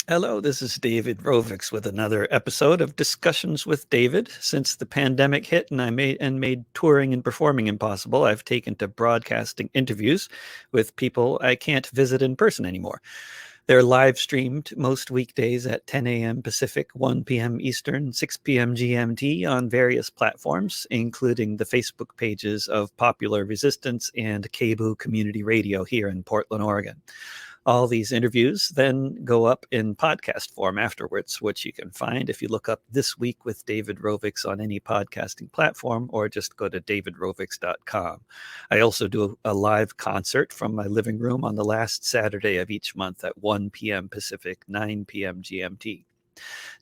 Hello, this is David Rovix with another episode of Discussions with David. Since the pandemic hit and I made touring and performing impossible, I've taken to broadcasting interviews with people I can't visit in person anymore. They're live streamed most weekdays at 10 a.m. Pacific, 1 p.m. Eastern, 6 p.m. GMT on various platforms, including the Facebook pages of Popular Resistance and KBOO Community Radio here in Portland, Oregon. All these interviews then go up in podcast form afterwards, which you can find if you look up This Week with David Rovix on any podcasting platform, or just go to davidrovix.com. I also do a live concert from my living room on the last Saturday of each month at 1 p.m. Pacific, 9 p.m. GMT.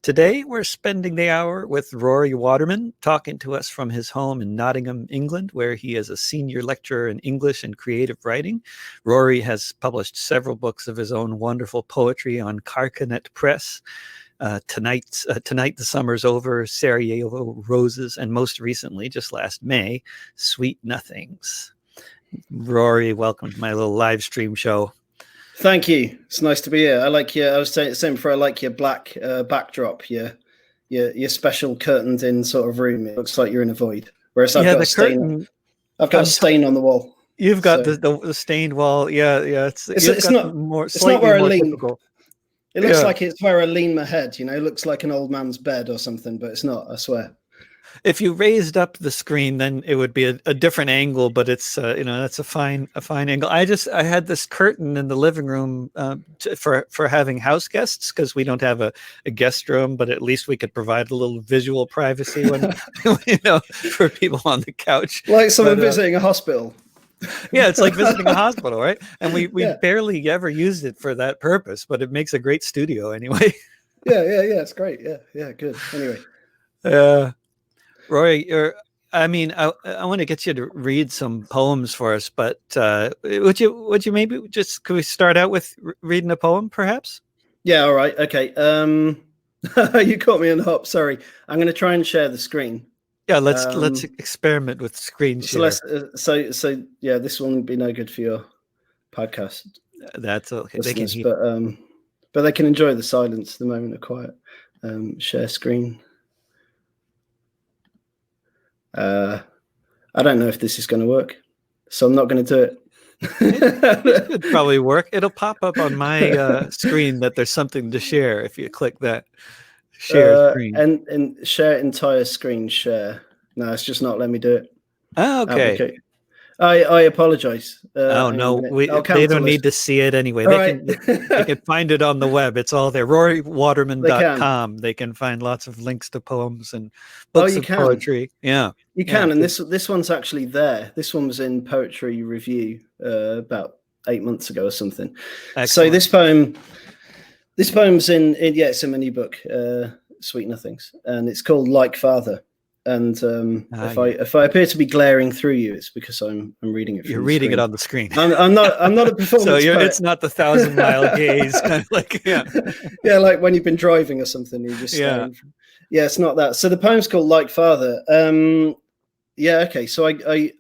Today, we're spending the hour with Rory Waterman, talking to us from his home in Nottingham, England, where he is a senior lecturer in English and creative writing. Rory has published several books of his own wonderful poetry on Carcanet Press. Tonight the Summer's Over, Sarajevo Roses, and most recently, just last May, Sweet Nothings. Rory, welcome to my little live stream show. Thank you. It's nice to be here. I like your. I was saying before. I like your black backdrop. Your special curtained in sort of room. It looks like you're in a void. Whereas I've got a stain. I've got a stain on the wall. You've got the stained wall. Yeah. It's not more. It's not where I lean. Typical. It looks like it's where I lean my head. You know, it looks like an old man's bed or something, but it's not. I swear. If you raised up the screen, then it would be a different angle, but it's that's a fine angle. I had this curtain in the living room for having house guests, because we don't have a guest room, but at least we could provide a little visual privacy when for people on the couch, like someone visiting a hospital. Yeah, it's like visiting a hospital, right? And we barely ever used it for that purpose, but it makes a great studio anyway. Yeah, it's great. Yeah, good. Anyway. Rory, I want to get you to read some poems for us, but would you maybe could we start out with reading a poem, perhaps? Yeah, all right, okay. You caught me on the hop. Sorry, I'm going to try and share the screen. Yeah, let's experiment with screen share. So yeah, this one would be no good for your podcast. That's okay. They can hear. But they can enjoy the silence, the moment of quiet. Share screen. I don't know if this is going to work, so I'm not going to do it. It could probably work. It'll pop up on my screen that there's something to share if you click that share screen. And share entire screen share. No, it's just not letting me do it. Oh, okay. I apologize. Oh no, they don't need to see it anyway. They can find it on the web. It's all there. RoryWaterman.com. They can find lots of links to poems and books of poetry. Yeah, you can. And this one's actually there. This one was in Poetry Review about 8 months ago or something. Excellent. So this poem's in it's in my new book, Sweet Nothings, and it's called Like Father. And if I appear to be glaring through you, it's because I'm reading it. You're reading it on the screen. I'm not a performance. So it's not the 1,000-mile gaze, kind of like yeah, like when you've been driving or something, you just yeah, it's not that. So the poem's called Like Father. Okay. So I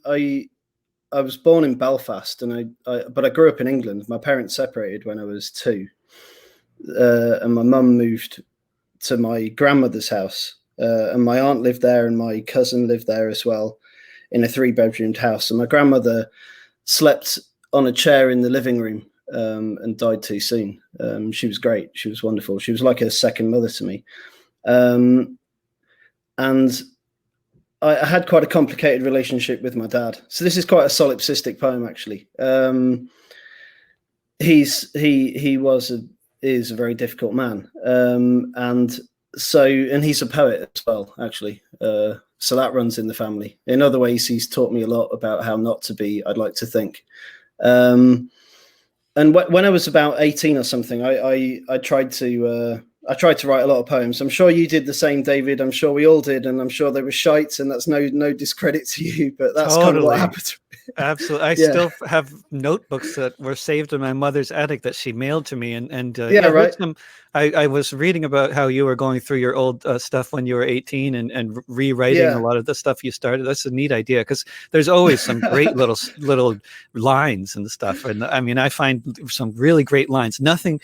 was born in Belfast, but I grew up in England. My parents separated when I was 2, and my mum moved to my grandmother's house. And my aunt lived there and my cousin lived there as well, in a 3-bedroomed house. And my grandmother slept on a chair in the living room and died too soon. She was great. She was wonderful. She was like a second mother to me. And I had quite a complicated relationship with my dad. So this is quite a solipsistic poem, actually. He is a very difficult man. And he's a poet as well, actually. So that runs in the family. In other ways, he's taught me a lot about how not to be, I'd like to think. And when I was about 18 or something, I tried to write a lot of poems. I'm sure you did the same, David. I'm sure we all did, and I'm sure they were shite, and that's no discredit to you, but that's kind of what happened. Absolutely. I still have notebooks that were saved in my mother's attic that she mailed to me, and I I was reading about how you were going through your old stuff when you were 18 and rewriting a lot of the stuff you started. That's a neat idea, because there's always some great little lines and stuff. And I mean, I find some really great lines. Nothing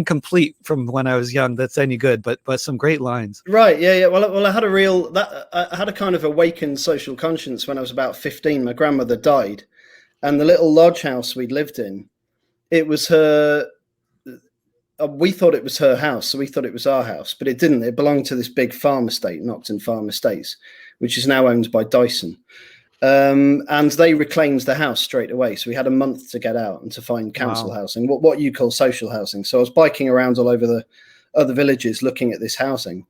complete from when I was young that's any good, but some great lines. Right. Yeah. Well, I had I had a kind of awakened social conscience when I was about 15. My grandmother died, and the little lodge house we'd lived in, it was her. We thought it was her house, so we thought it was our house, but it didn't. It belonged to this big farm estate, Nottingham Farm Estates, which is now owned by Dyson. And they reclaimed the house straight away. So we had a month to get out and to find council housing, what you call social housing. So I was biking around all over the other villages looking at this housing,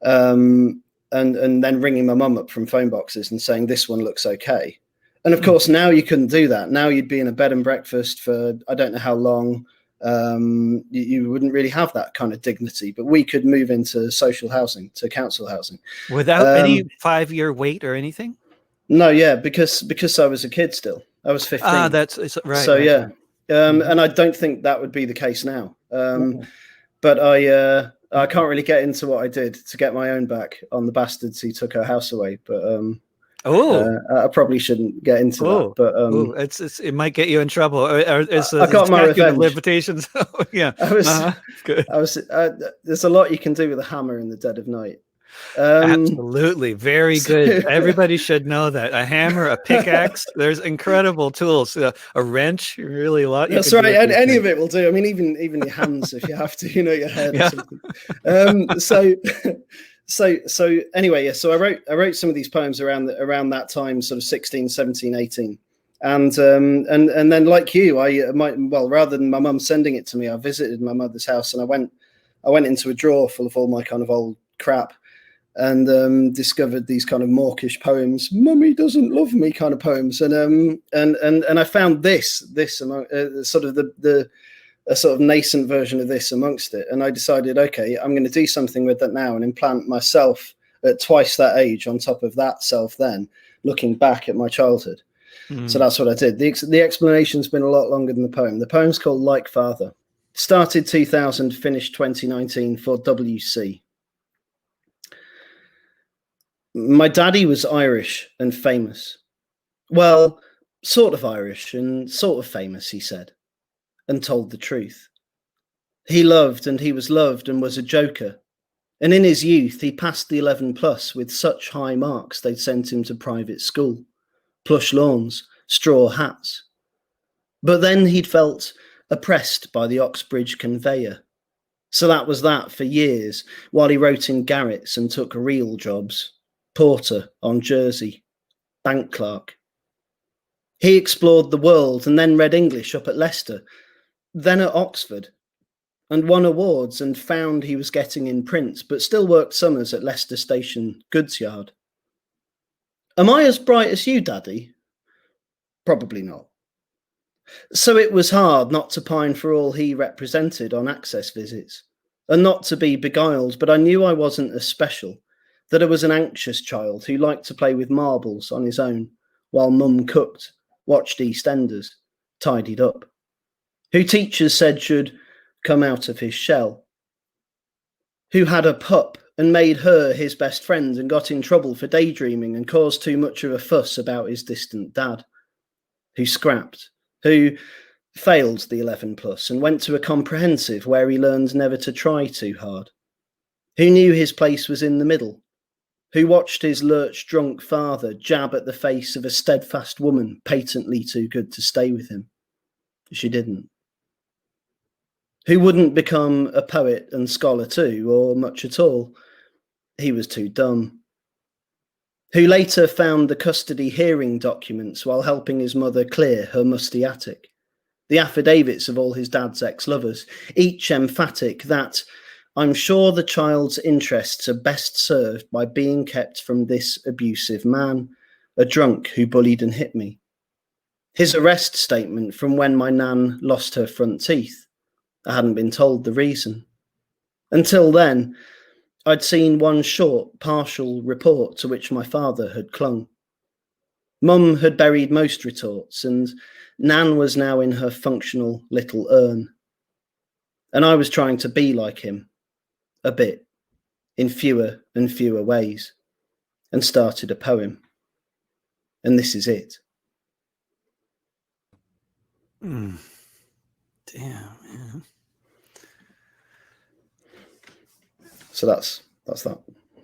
and then ringing my mum up from phone boxes and saying, this one looks okay. And of course, now you couldn't do that. Now you'd be in a bed and breakfast for I don't know how long. You wouldn't really have that kind of dignity, but we could move into social housing, to council housing, without any 5-year wait or anything. No, yeah, because I was a kid still. I was 15. That's right. So right, yeah, right. And I don't think that would be the case now. But I can't really get into what I did to get my own back on the bastards who took her house away. But I probably shouldn't get into that. But it might get you in trouble. Or I got my revenge. Limitations. Yeah, good. There's a lot you can do with a hammer in the dead of night. Absolutely, very good. Everybody should know that. A hammer, a pickaxe. There's incredible tools. A wrench, really a lot. That's right. Any of it will do. I mean, even your hands if you have to. Your head or something. So anyway, yeah. So I wrote some of these poems around that time, sort of 16, 17, 18. And then like you, rather than my mum sending it to me, I visited my mother's house and I went into a drawer full of all my kind of old crap, and discovered these kind of mawkish poems, "Mummy doesn't love me" kind of poems, and I found this among, sort of a sort of nascent version of this amongst it, and I decided, okay, I'm going to do something with that now and implant myself at twice that age on top of that self then, looking back at my childhood. So that's what I did. The explanation's been a lot longer than the poem. The poem's called Like Father. Started 2000, finished 2019 for WC. My daddy was Irish and famous. Well, sort of Irish and sort of famous, he said, and told the truth. He loved and he was loved and was a joker. And in his youth, he passed the 11 plus with such high marks they'd sent him to private school. Plush lawns, straw hats. But then he'd felt oppressed by the Oxbridge conveyor. So that was that for years, while he wrote in garrets and took real jobs. Porter on Jersey, bank clerk. He explored the world and then read English up at Leicester, then at Oxford, and won awards and found he was getting in print, but still worked summers at Leicester Station goods yard. Am I as bright as you, Daddy? Probably not. So it was hard not to pine for all he represented on access visits, and not to be beguiled, but I knew I wasn't as special, that I was an anxious child who liked to play with marbles on his own, while Mum cooked, watched EastEnders, tidied up, who teachers said should come out of his shell, who had a pup and made her his best friend and got in trouble for daydreaming and caused too much of a fuss about his distant dad, who scrapped, who failed the 11 plus and went to a comprehensive where he learned never to try too hard, who knew his place was in the middle, who watched his lurch-drunk father jab at the face of a steadfast woman patently too good to stay with him. She didn't. Who wouldn't become a poet and scholar too, or much at all. He was too dumb. Who later found the custody hearing documents while helping his mother clear her musty attic. The affidavits of all his dad's ex-lovers, each emphatic that I'm sure the child's interests are best served by being kept from this abusive man, a drunk who bullied and hit me. His arrest statement from when my nan lost her front teeth. I hadn't been told the reason. Until then, I'd seen one short, partial report to which my father had clung. Mum had buried most retorts, and Nan was now in her functional little urn. And I was trying to be like him, a bit in fewer and fewer ways and started a poem. And this is it. Damn, man. So that's that.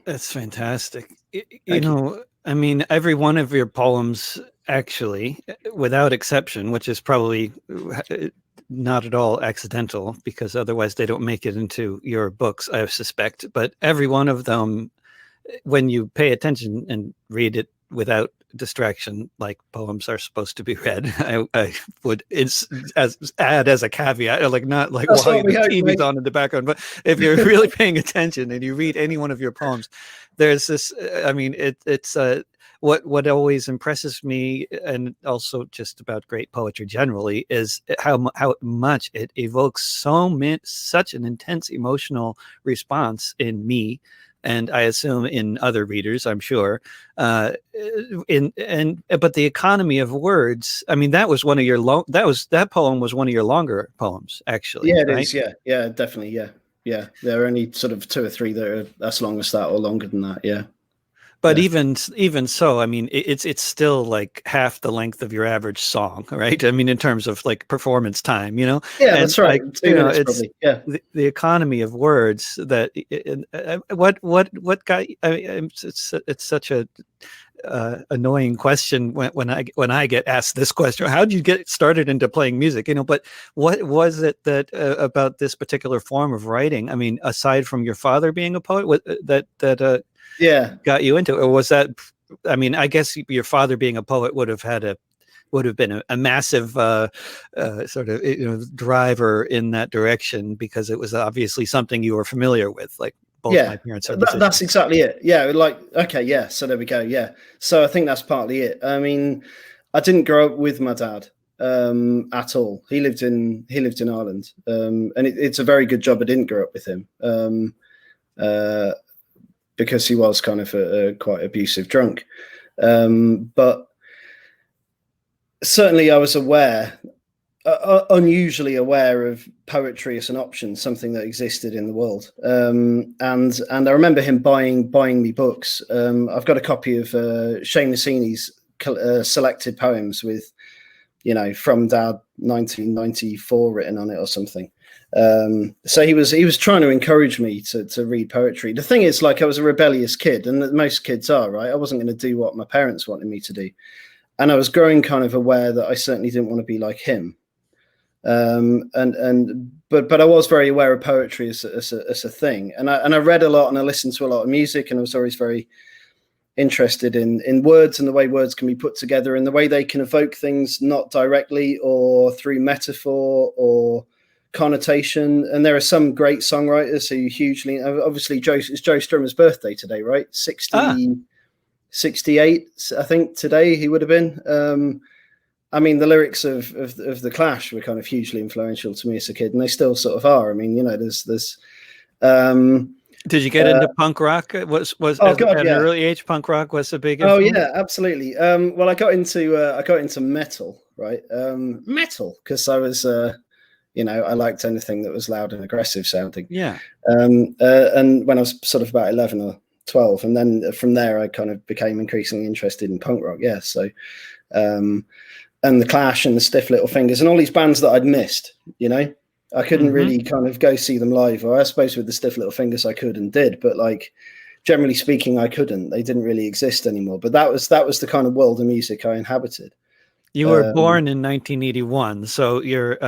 That's fantastic. You know, I mean, every one of your poems, actually, without exception, which is probably not at all accidental, because otherwise they don't make it into your books, I suspect. But every one of them, when you pay attention and read it without distraction, like poems are supposed to be read, I would add as a caveat, like not like That's while the hope, TV's mate. on in the background, but if you're really paying attention and you read any one of your poems, there's this. I mean, it's what always impresses me, and also just about great poetry generally, is how much it evokes such an intense emotional response in me. And I assume in other readers, I'm sure. But the economy of words. I mean, that was one of your that poem was one of your longer poems, actually. Yeah, it right? is. Yeah, definitely. Yeah. There are only sort of 2 or 3 that are as long as that or longer than that. Yeah. But even so, I mean, it's still like half the length of your average song, right? I mean, in terms of like performance time, you know. Yeah, and that's right. Like, 2 minutes, it's probably. Yeah. The economy of words that what got. I mean, it's such a annoying question when I get asked this question. How did you get started into playing music? You know, but what was it that about this particular form of writing? I mean, aside from your father being a poet, got you into it? Or was that, I mean, I guess your father being a poet would have been a massive sort of driver in that direction, because it was obviously something you were familiar with, like both my parents are musicians. That's exactly it. Yeah, like, okay, yeah, so there we go. Yeah, so I think that's partly it. I mean, I didn't grow up with my dad at all. He lived in Ireland, and it's a very good job I didn't grow up with him, because he was kind of a quite abusive drunk. But certainly I was aware, unusually aware of poetry as an option, something that existed in the world. And I remember him buying me books. I've got a copy of Shane Nassini's selected poems with, you know, From Dad 1994 written on it or something. So he was trying to encourage me to read poetry. The thing is, like, I was a rebellious kid, and most kids are, right? I wasn't going to do what my parents wanted me to do. And I was growing kind of aware that I certainly didn't want to be like him. But I was very aware of poetry as a thing. And I read a lot, and I listened to a lot of music, and I was always very interested in words and the way words can be put together and the way they can evoke things, not directly or through metaphor or connotation. And there are some great songwriters who hugely, obviously it's Joe Strummer's birthday today, right? 68, I think today he would have been. I mean, the lyrics of the Clash were kind of hugely influential to me as a kid, and they still sort of are. I mean, you know, there's did you get into punk rock? Was at an early age, punk rock was a big influence? Oh yeah, absolutely. Well, I got into metal, right? Metal, because I was you know, I liked anything that was loud and aggressive sounding. Yeah. And when I was sort of about 11 or 12, and then from there I kind of became increasingly interested in punk rock. Yeah. So and the Clash and the Stiff Little Fingers and all these bands that I'd missed, you know. I couldn't really kind of go see them live, or I suppose with the Stiff Little Fingers I could and did, but like generally speaking I couldn't. They didn't really exist anymore. But that was the kind of world of music I inhabited. You were born in 1981, so you're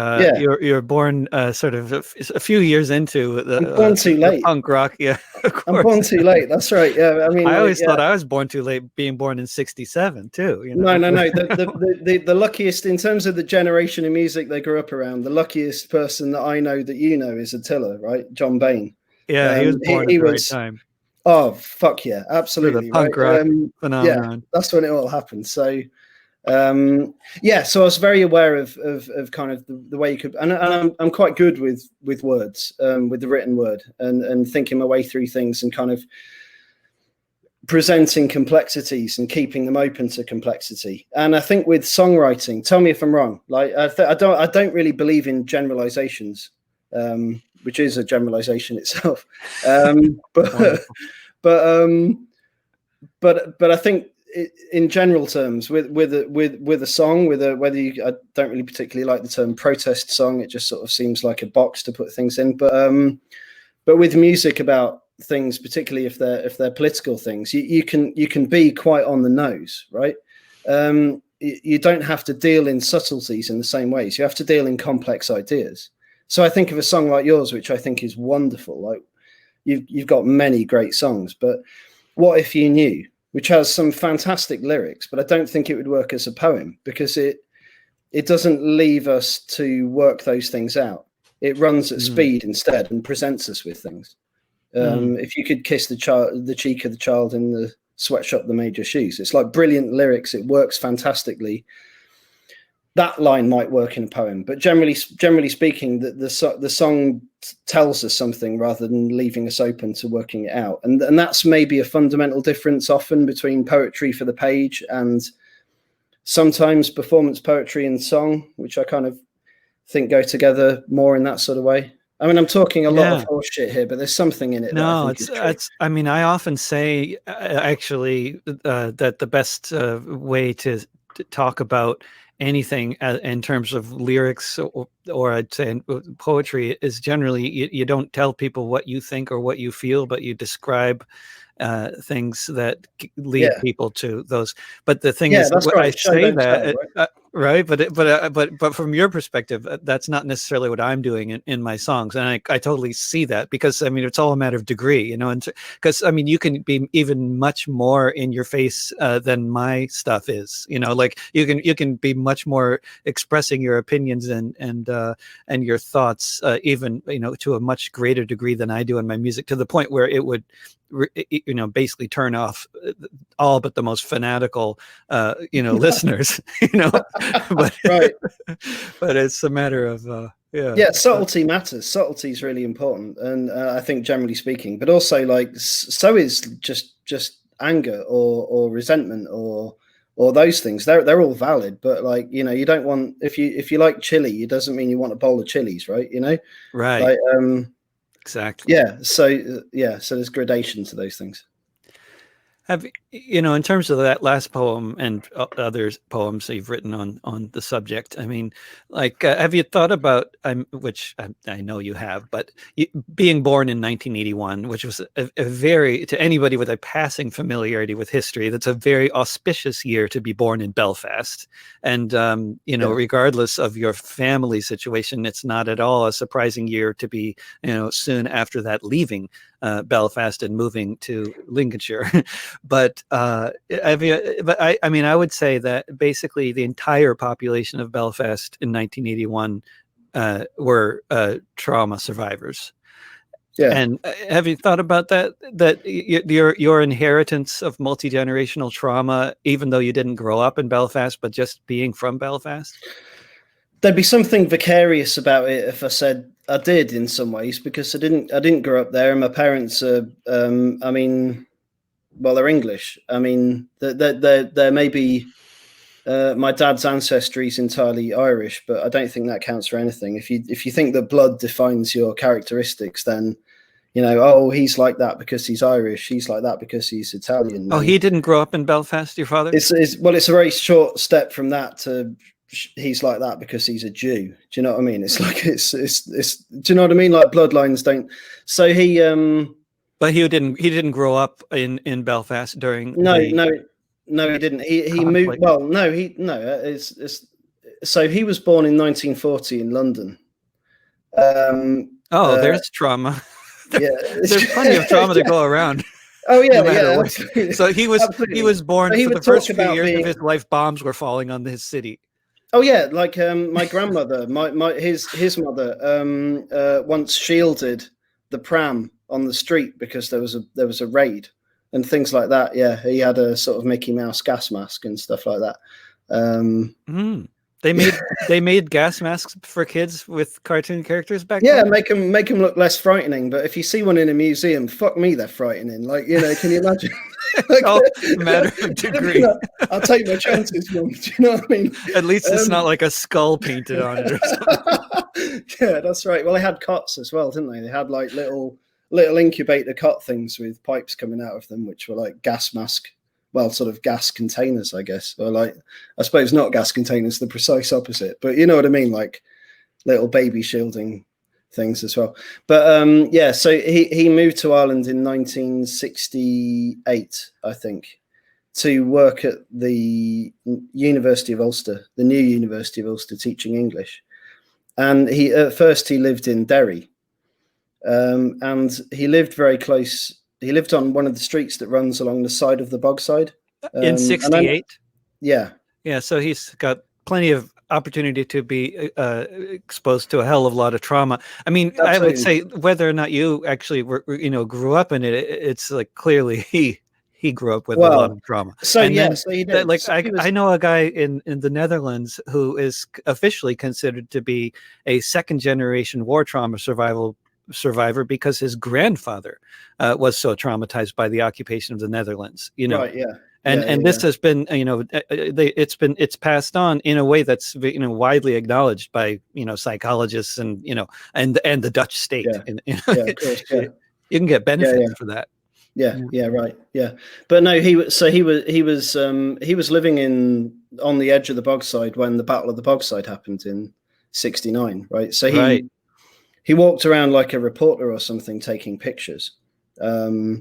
born sort of a few years into the punk rock. Yeah, I'm born too late. That's right. Yeah, I mean, I always thought I was born too late, being born in '67 too. You know? No. The luckiest in terms of the generation of music they grew up around. The luckiest person that I know that you know is Attila, right? John Bain. Yeah, he was born at the right time. Oh fuck yeah, absolutely. The punk rock phenomenon. Yeah, that's when it all happened. So. So I was very aware of kind of the way you could, and I'm quite good with words, with the written word, and thinking my way through things and kind of presenting complexities and keeping them open to complexity. And I think with songwriting, tell me if I'm wrong. Like I don't really believe in generalizations. which is a generalization itself. But I think in general terms, with a song, whether you, I don't really particularly like the term protest song. It just sort of seems like a box to put things in. But with music about things, particularly if they're political things, you can be quite on the nose, right? You don't have to deal in subtleties in the same ways. You have to deal in complex ideas. So I think of a song like yours, which I think is wonderful. Like you've got many great songs, but What If You Knew, which has some fantastic lyrics, but I don't think it would work as a poem because it doesn't leave us to work those things out. It runs at speed instead and presents us with things. If you could kiss the cheek of the child in the sweatshop that made your shoes, it's like brilliant lyrics. It works fantastically. That line might work in a poem, but generally speaking, the song tells us something rather than leaving us open to working it out. And that's maybe a fundamental difference often between poetry for the page and sometimes performance poetry and song, which I kind of think go together more in that sort of way. I mean, I'm talking a lot of horse shit here, but there's something in it. No, it's. I mean, I often say actually that the best way to talk about anything in terms of lyrics or I'd say poetry is generally you don't tell people what you think or what you feel, but you describe things that lead people to those. But the thing is, that's right. I say that, right? But from your perspective, that's not necessarily what I'm doing in my songs, and I totally see that because I mean it's all a matter of degree, you know. And because I mean you can be even much more in your face than my stuff is, you know. Like you can be much more expressing your opinions and your thoughts, even you know to a much greater degree than I do in my music, to the point where it would you know basically turn off all but the most fanatical listeners, you know. But right. But it's a matter of subtlety matters. Subtlety is really important, and I think generally speaking, but also like so is just anger or resentment or those things. They're all valid, but like you know you don't want if you like chili, it doesn't mean you want a bowl of chilies, right? You know, right? Like, exactly. So there's gradation to those things. Have you know, in terms of that last poem and other poems that you've written on the subject, I mean, like, have you thought about, which I know you have, but being born in 1981, which was a very, to anybody with a passing familiarity with history, that's a very auspicious year to be born in Belfast. And, you know, regardless of your family situation, it's not at all a surprising year to be, you know, soon after that leaving Belfast and moving to Lincolnshire. But I mean, I would say that basically the entire population of Belfast in 1981 were trauma survivors. Yeah. And have you thought about that? That your inheritance of multi-generational trauma, even though you didn't grow up in Belfast, but just being from Belfast? There'd be something vicarious about it if I said I did in some ways, because I didn't grow up there, and my parents are. I mean, well, they're English. I mean, there may be. My dad's ancestry is entirely Irish, but I don't think that counts for anything. If you think that blood defines your characteristics, then you know, oh, he's like that because he's Irish. He's like that because he's Italian. Oh, he didn't grow up in Belfast, your father? It's a very short step from that to he's like that because he's a Jew. Do you know what I mean? It's like it's do you know what I mean? Like bloodlines don't. So he but he didn't grow up in Belfast during no he didn't. He moved. Well, so he was born in 1940 in London. There's trauma. There's plenty of trauma to go around. Oh yeah, no absolutely. So he was born for the first few years of his life. Bombs were falling on his city. Oh yeah, like my grandmother, his mother once shielded the pram on the street because there was a raid and things like that. Yeah, he had a sort of Mickey Mouse gas mask and stuff like that. They made gas masks for kids with cartoon characters back then? Yeah, make them look less frightening. But if you see one in a museum, fuck me, they're frightening. Like, you know, can you imagine? It's all a matter of degree. I'll take my chances, Mum. Do you know what I mean? At least it's not like a skull painted on it or something. Yeah, that's right. Well, they had cots as well, didn't they? They had like little incubator cot things with pipes coming out of them, which were like gas mask. Well, sort of gas containers, I guess, or like, I suppose not gas containers, the precise opposite. But you know what I mean, like little baby shielding things as well. But yeah, so he moved to Ireland in 1968, I think, to work at the University of Ulster, the new University of Ulster, teaching English. And he at first he lived in Derry, and he lived very close. He lived on one of the streets that runs along the side of the Bogside. In 68? Yeah. Yeah, so he's got plenty of opportunity to be exposed to a hell of a lot of trauma. I mean, absolutely. I would say whether or not you actually were, grew up in it, it's like clearly he grew up with a lot of trauma. So and yeah, so he did. Like so I know a guy in the Netherlands who is officially considered to be a second generation war trauma survivor because his grandfather was so traumatized by the occupation of the Netherlands. Right, yeah. And this has been, it's passed on in a way that's, widely acknowledged by, psychologists and, and the Dutch state. Yeah, of course, you can get benefits for that. Yeah, right. Yeah. But no, he was living on the edge of the Bogside when the Battle of the Bogside happened in 69. Right. So he walked around like a reporter or something, taking pictures. So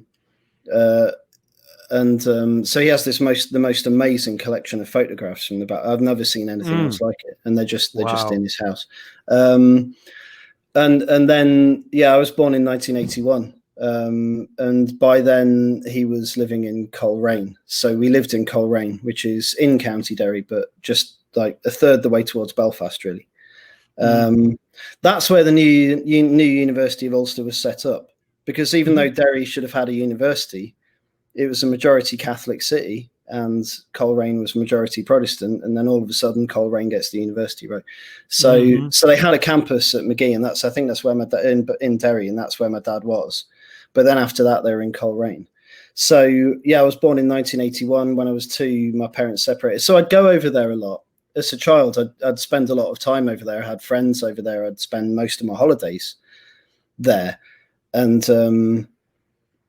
he has the most amazing collection of photographs from the battle. I've never seen anything else like it, and they're just in his house. And then I was born in 1981, and by then he was living in Coleraine. So we lived in Coleraine, which is in County Derry, but just like a third the way towards Belfast, really. That's where the new University of Ulster was set up, because even though Derry should have had a university, it was a majority Catholic city, and Coleraine was majority Protestant. And then all of a sudden, Coleraine gets the university, right? So, so they had a campus at Magee, and I think that's where my dad in Derry, and that's where my dad was. But then after that, they were in Coleraine. So yeah, I was born in 1981. When I was 2, my parents separated. So I'd go over there a lot. As a child, I'd spend a lot of time over there. I had friends over there. I'd spend most of my holidays there, and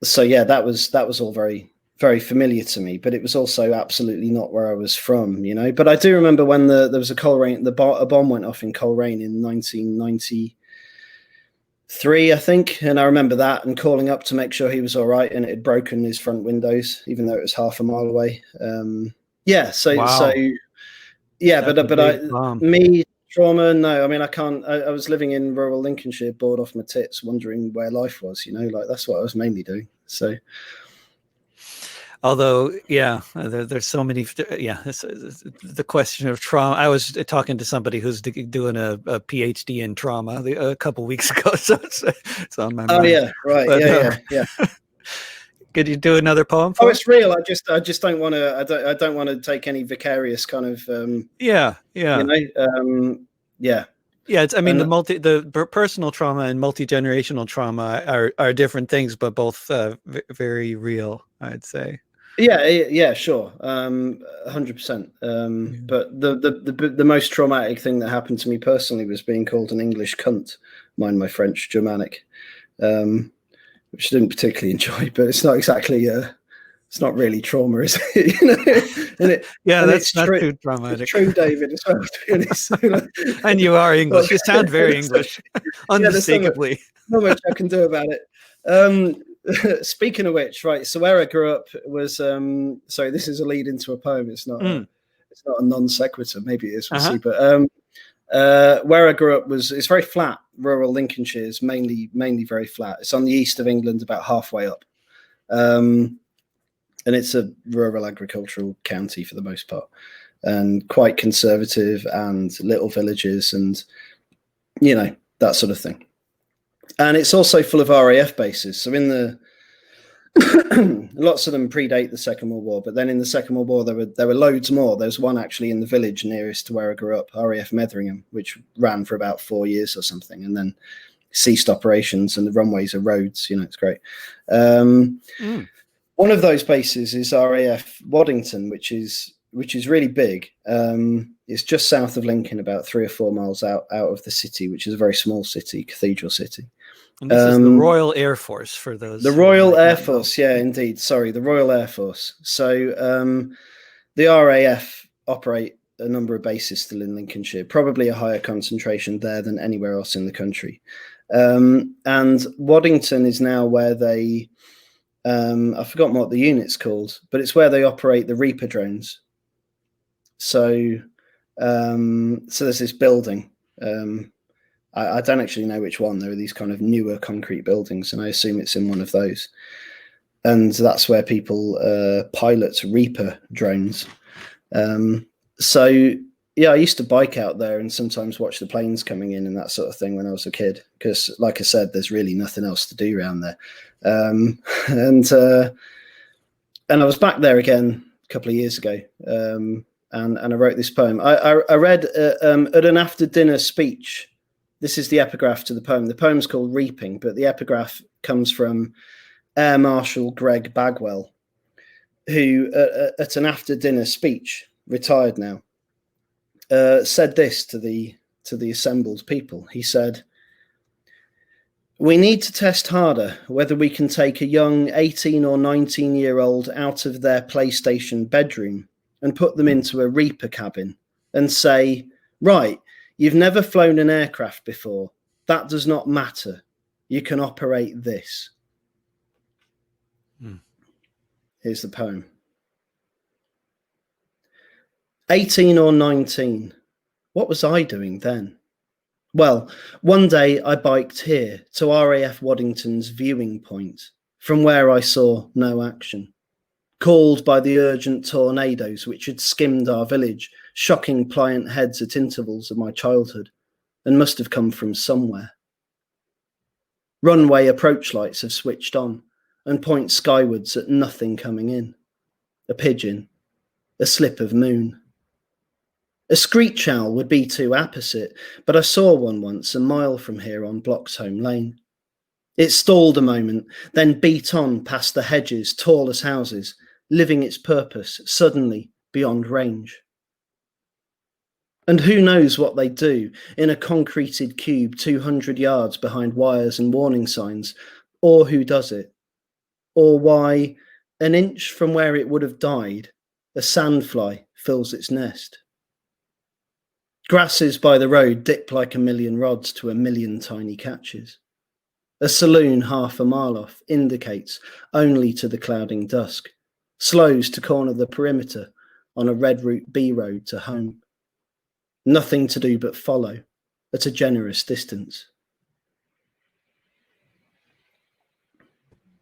so yeah, that was all very, very familiar to me. But it was also absolutely not where I was from, But I do remember when there was a bomb went off in Coleraine in 1993, I think, and I remember that and calling up to make sure he was all right, and it had broken his front windows, even though it was half a mile away. Yeah, but me trauma, no. I mean, I can't. I was living in rural Lincolnshire, bored off my tits, wondering where life was. Like that's what I was mainly doing. So, although, there's so many. The question of trauma. I was talking to somebody who's doing a PhD in trauma a couple weeks ago, so it's on my mind. Oh yeah, right. But, yeah. Could you do another poem? It's real. I just don't want to. I don't want to take any vicarious kind of. Yeah. It's. I mean, the personal trauma and multi-generational trauma are different things, but both very real, I'd say. Yeah, sure, 100%. But the most traumatic thing that happened to me personally was being called an English cunt. Mind my French, Germanic. Which I didn't particularly enjoy, but it's not exactly, it's not really trauma, is it? That's not too traumatic. It's true, David, as well, to be honest. And you are English. You sound very English, unmistakably. Not much I can do about it. Speaking of which, right, so where I grew up was, sorry, this is a lead into a poem. It's not a non sequitur. Maybe it is, we'll see. But where I grew up it's very flat. Rural Lincolnshire is mainly very flat. It's on the east of England, about halfway up, and it's a rural agricultural county for the most part, and quite conservative, and little villages, and that sort of thing. And it's also full of RAF bases. So in the lots of them predate the Second World War, but then in the Second World War there were loads more. There's one actually in the village nearest to where I grew up, RAF Metheringham, which ran for about 4 years or something, and then ceased operations, and the runways are roads. It's great. One of those bases is RAF Waddington, which is really big. It's just south of Lincoln, about 3 or 4 miles out of the city, which is a very small city, cathedral city. And this is the Royal Air Force, for those. The Royal Air Force, yeah, indeed. Sorry, the Royal Air Force. So the RAF operate a number of bases still in Lincolnshire, probably a higher concentration there than anywhere else in the country. And Waddington is now where they, I've forgotten what the unit's called, but it's where they operate the Reaper drones. So there's this building. I don't actually know which one. There are these kind of newer concrete buildings, and I assume it's in one of those. And that's where people pilot Reaper drones. So yeah, I used to bike out there and sometimes watch the planes coming in and that sort of thing when I was a kid, because like I said, there's really nothing else to do around there. And I was back there again a couple of years ago, and I wrote this poem. I read at an after dinner speech. This is the epigraph to the poem. The poem's called Reaping, but the epigraph comes from Air Marshal Greg Bagwell, who at an after dinner speech, retired now, said this to the assembled people. He said, "We need to test harder whether we can take a young 18 or 19-year-old out of their PlayStation bedroom and put them into a Reaper cabin and say, right, you've never flown an aircraft before. That does not matter. You can operate this." Here's the poem. 18 or 19. What was I doing then? Well, one day I biked here to RAF Waddington's viewing point, from where I saw no action, called by the urgent tornadoes which had skimmed our village, shocking pliant heads at intervals of my childhood, and must have come from somewhere. Runway approach lights have switched on and point skywards at nothing coming in. A pigeon, a slip of moon. A screech owl would be too apposite, but I saw one once a mile from here on Bloxholm Lane. It stalled a moment, then beat on past the hedges, tall as houses, living its purpose, suddenly beyond range. And who knows what they do in a concreted cube 200 yards behind wires and warning signs, or who does it, or why, an inch from where it would have died, a sandfly fills its nest. Grasses by the road dip like a million rods to a million tiny catches. A saloon half a mile off indicates only to the clouding dusk, slows to corner the perimeter on a red route B road to home. Nothing to do but follow at a generous distance.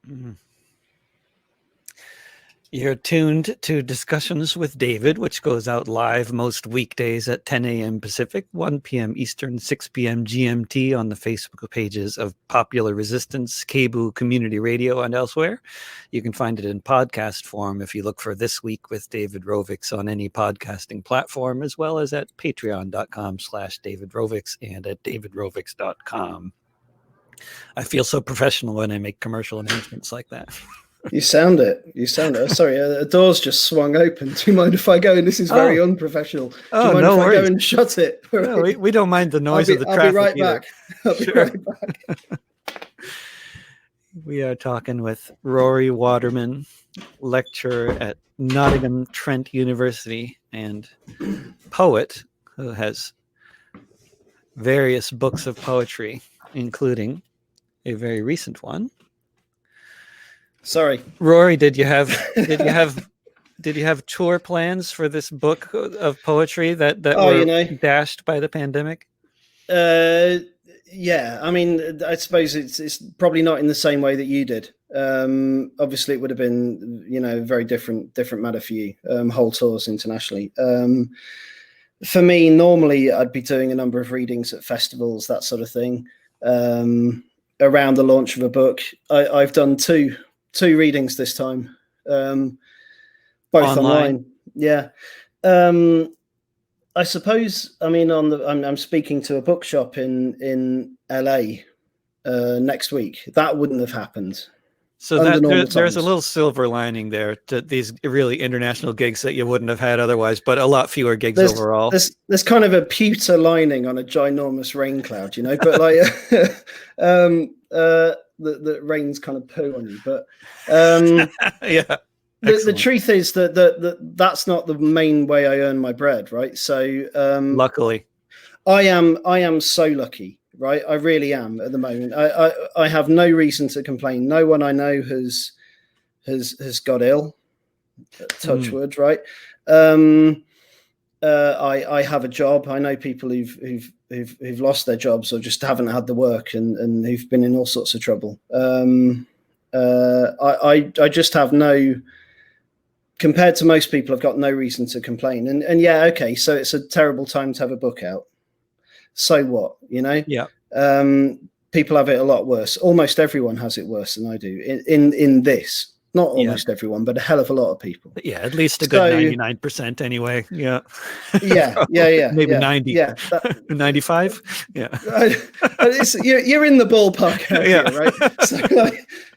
Mm-hmm. You're tuned to Discussions with David, which goes out live most weekdays at 10 a.m. Pacific, 1 p.m. Eastern, 6 p.m. GMT on the Facebook pages of Popular Resistance, Cebu Community Radio, and elsewhere. You can find it in podcast form if you look for This Week with David Rovics on any podcasting platform, as well as at patreon.com/DavidRovics and at davidrovics.com. I feel so professional when I make commercial announcements like that. You sound it. Oh, sorry, a door's just swung open. Do you mind if I go? And this is very unprofessional. Do you mind if I go and shut it? No, we don't mind the noise of the traffic. I'll be right back. Right back. We are talking with Rory Waterman, lecturer at Nottingham Trent University and poet who has various books of poetry, including a very recent one. Sorry, Rory, did you have tour plans for this book of poetry that were dashed by the pandemic? Yeah, I mean, I suppose it's probably not in the same way that you did. Obviously, it would have been, a very different matter for you. Whole tours internationally. For me, normally I'd be doing a number of readings at festivals, that sort of thing. Around the launch of a book, I've done two readings this time, both online. Yeah. I suppose, I mean, I'm speaking to a bookshop in LA next week. That wouldn't have happened. So under that normal there's a times. little silver lining there to these really international gigs that you wouldn't have had otherwise, but a lot fewer gigs overall. There's kind of a pewter lining on a ginormous rain cloud, you know, but like the rain's kind of poo on you. But yeah. The truth is that that's not the main way I earn my bread, right? So luckily, I am so lucky, right? I really am at the moment. I have no reason to complain. No one I know has got ill. Touch wood, right? I have a job. I know people who've lost their jobs or just haven't had the work and who've been in all sorts of trouble. I just have no. Compared to most people, I've got no reason to complain. And yeah, okay, so it's a terrible time to have a book out. So what, you know? Yeah. People have it a lot worse. Almost everyone has it worse than I do in this. Not almost everyone, but a hell of a lot of people. Yeah, at least a good 99% anyway. Yeah. Yeah. Maybe yeah, 90. Yeah. 95. Yeah. You're in the ballpark area, yeah. Right?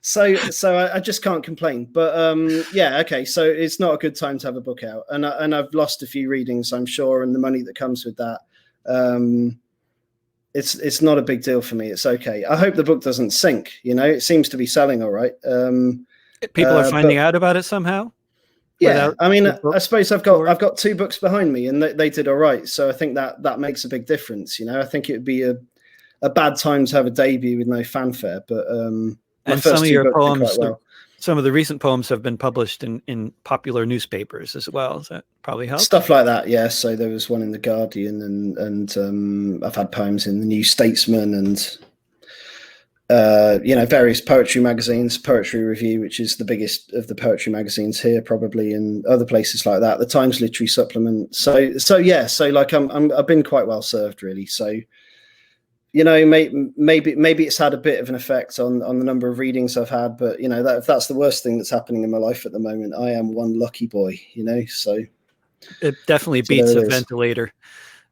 So I just can't complain. But yeah, okay. So it's not a good time to have a book out, and I've lost a few readings, I'm sure, and the money that comes with that. It's not a big deal for me. It's okay. I hope the book doesn't sink. You know, it seems to be selling all right. People are finding out about it somehow. Yeah, I mean, I suppose I've got 2 books behind me, and they did all right. So I think that makes a big difference. You know, I think it would be a bad time to have a debut with no fanfare. But my and first some of 2 your books poems, did quite well. Some of the recent poems have been published in popular newspapers as well. That probably helps. Stuff like that, yeah. So there was one in the Guardian, and I've had poems in the New Statesman, and you know, various poetry magazines, Poetry Review, which is the biggest of the poetry magazines here, probably, and other places like that. The Times Literary Supplement. So yeah. So like I've been quite well served, really. So, you know, maybe it's had a bit of an effect on the number of readings I've had, but you know, if that's the worst thing that's happening in my life at the moment, I am one lucky boy, you know. So it definitely beats a ventilator.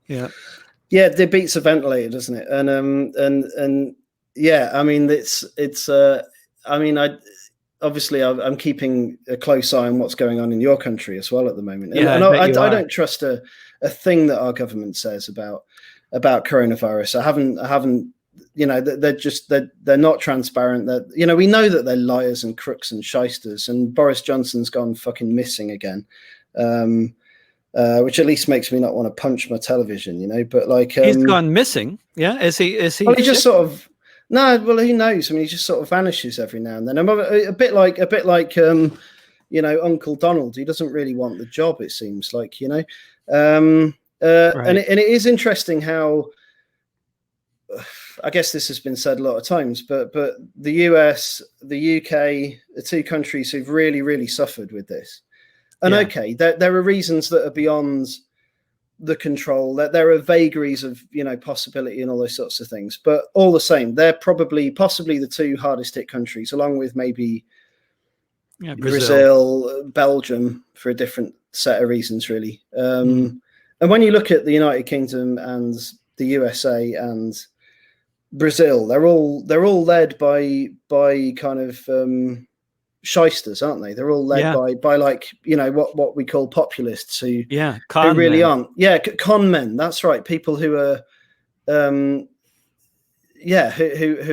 Yeah, it beats a ventilator, doesn't it? And yeah, I mean, it's I mean, I'm keeping a close eye on what's going on in your country as well at the moment. And, yeah, I don't trust a thing that our government says about coronavirus. I haven't, you know, they're not transparent. That, you know, we know that they're liars and crooks and shysters, and Boris Johnson's gone fucking missing again. Which at least makes me not want to punch my television, you know. But like, he's gone missing. Yeah, is he? Well, he just sort of. No, well, who knows? I mean, he just sort of vanishes every now and then. I'm a bit like you know, Uncle Donald. He doesn't really want the job, it seems like, you know. Right. And it is interesting how, I guess this has been said a lot of times, but the US, the UK, the 2 countries who've really suffered with this. And okay, there are reasons that are beyond the control, that there are vagaries of, you know, possibility and all those sorts of things, but all the same, they're possibly the 2 hardest hit countries, along with maybe Brazil, Belgium, for a different set of reasons, really. And when you look at the United Kingdom and the USA and Brazil, they're all led by kind of shysters, aren't they? They're all led by like, you know, what we call populists who really aren't. Yeah, con men. That's right. People who are who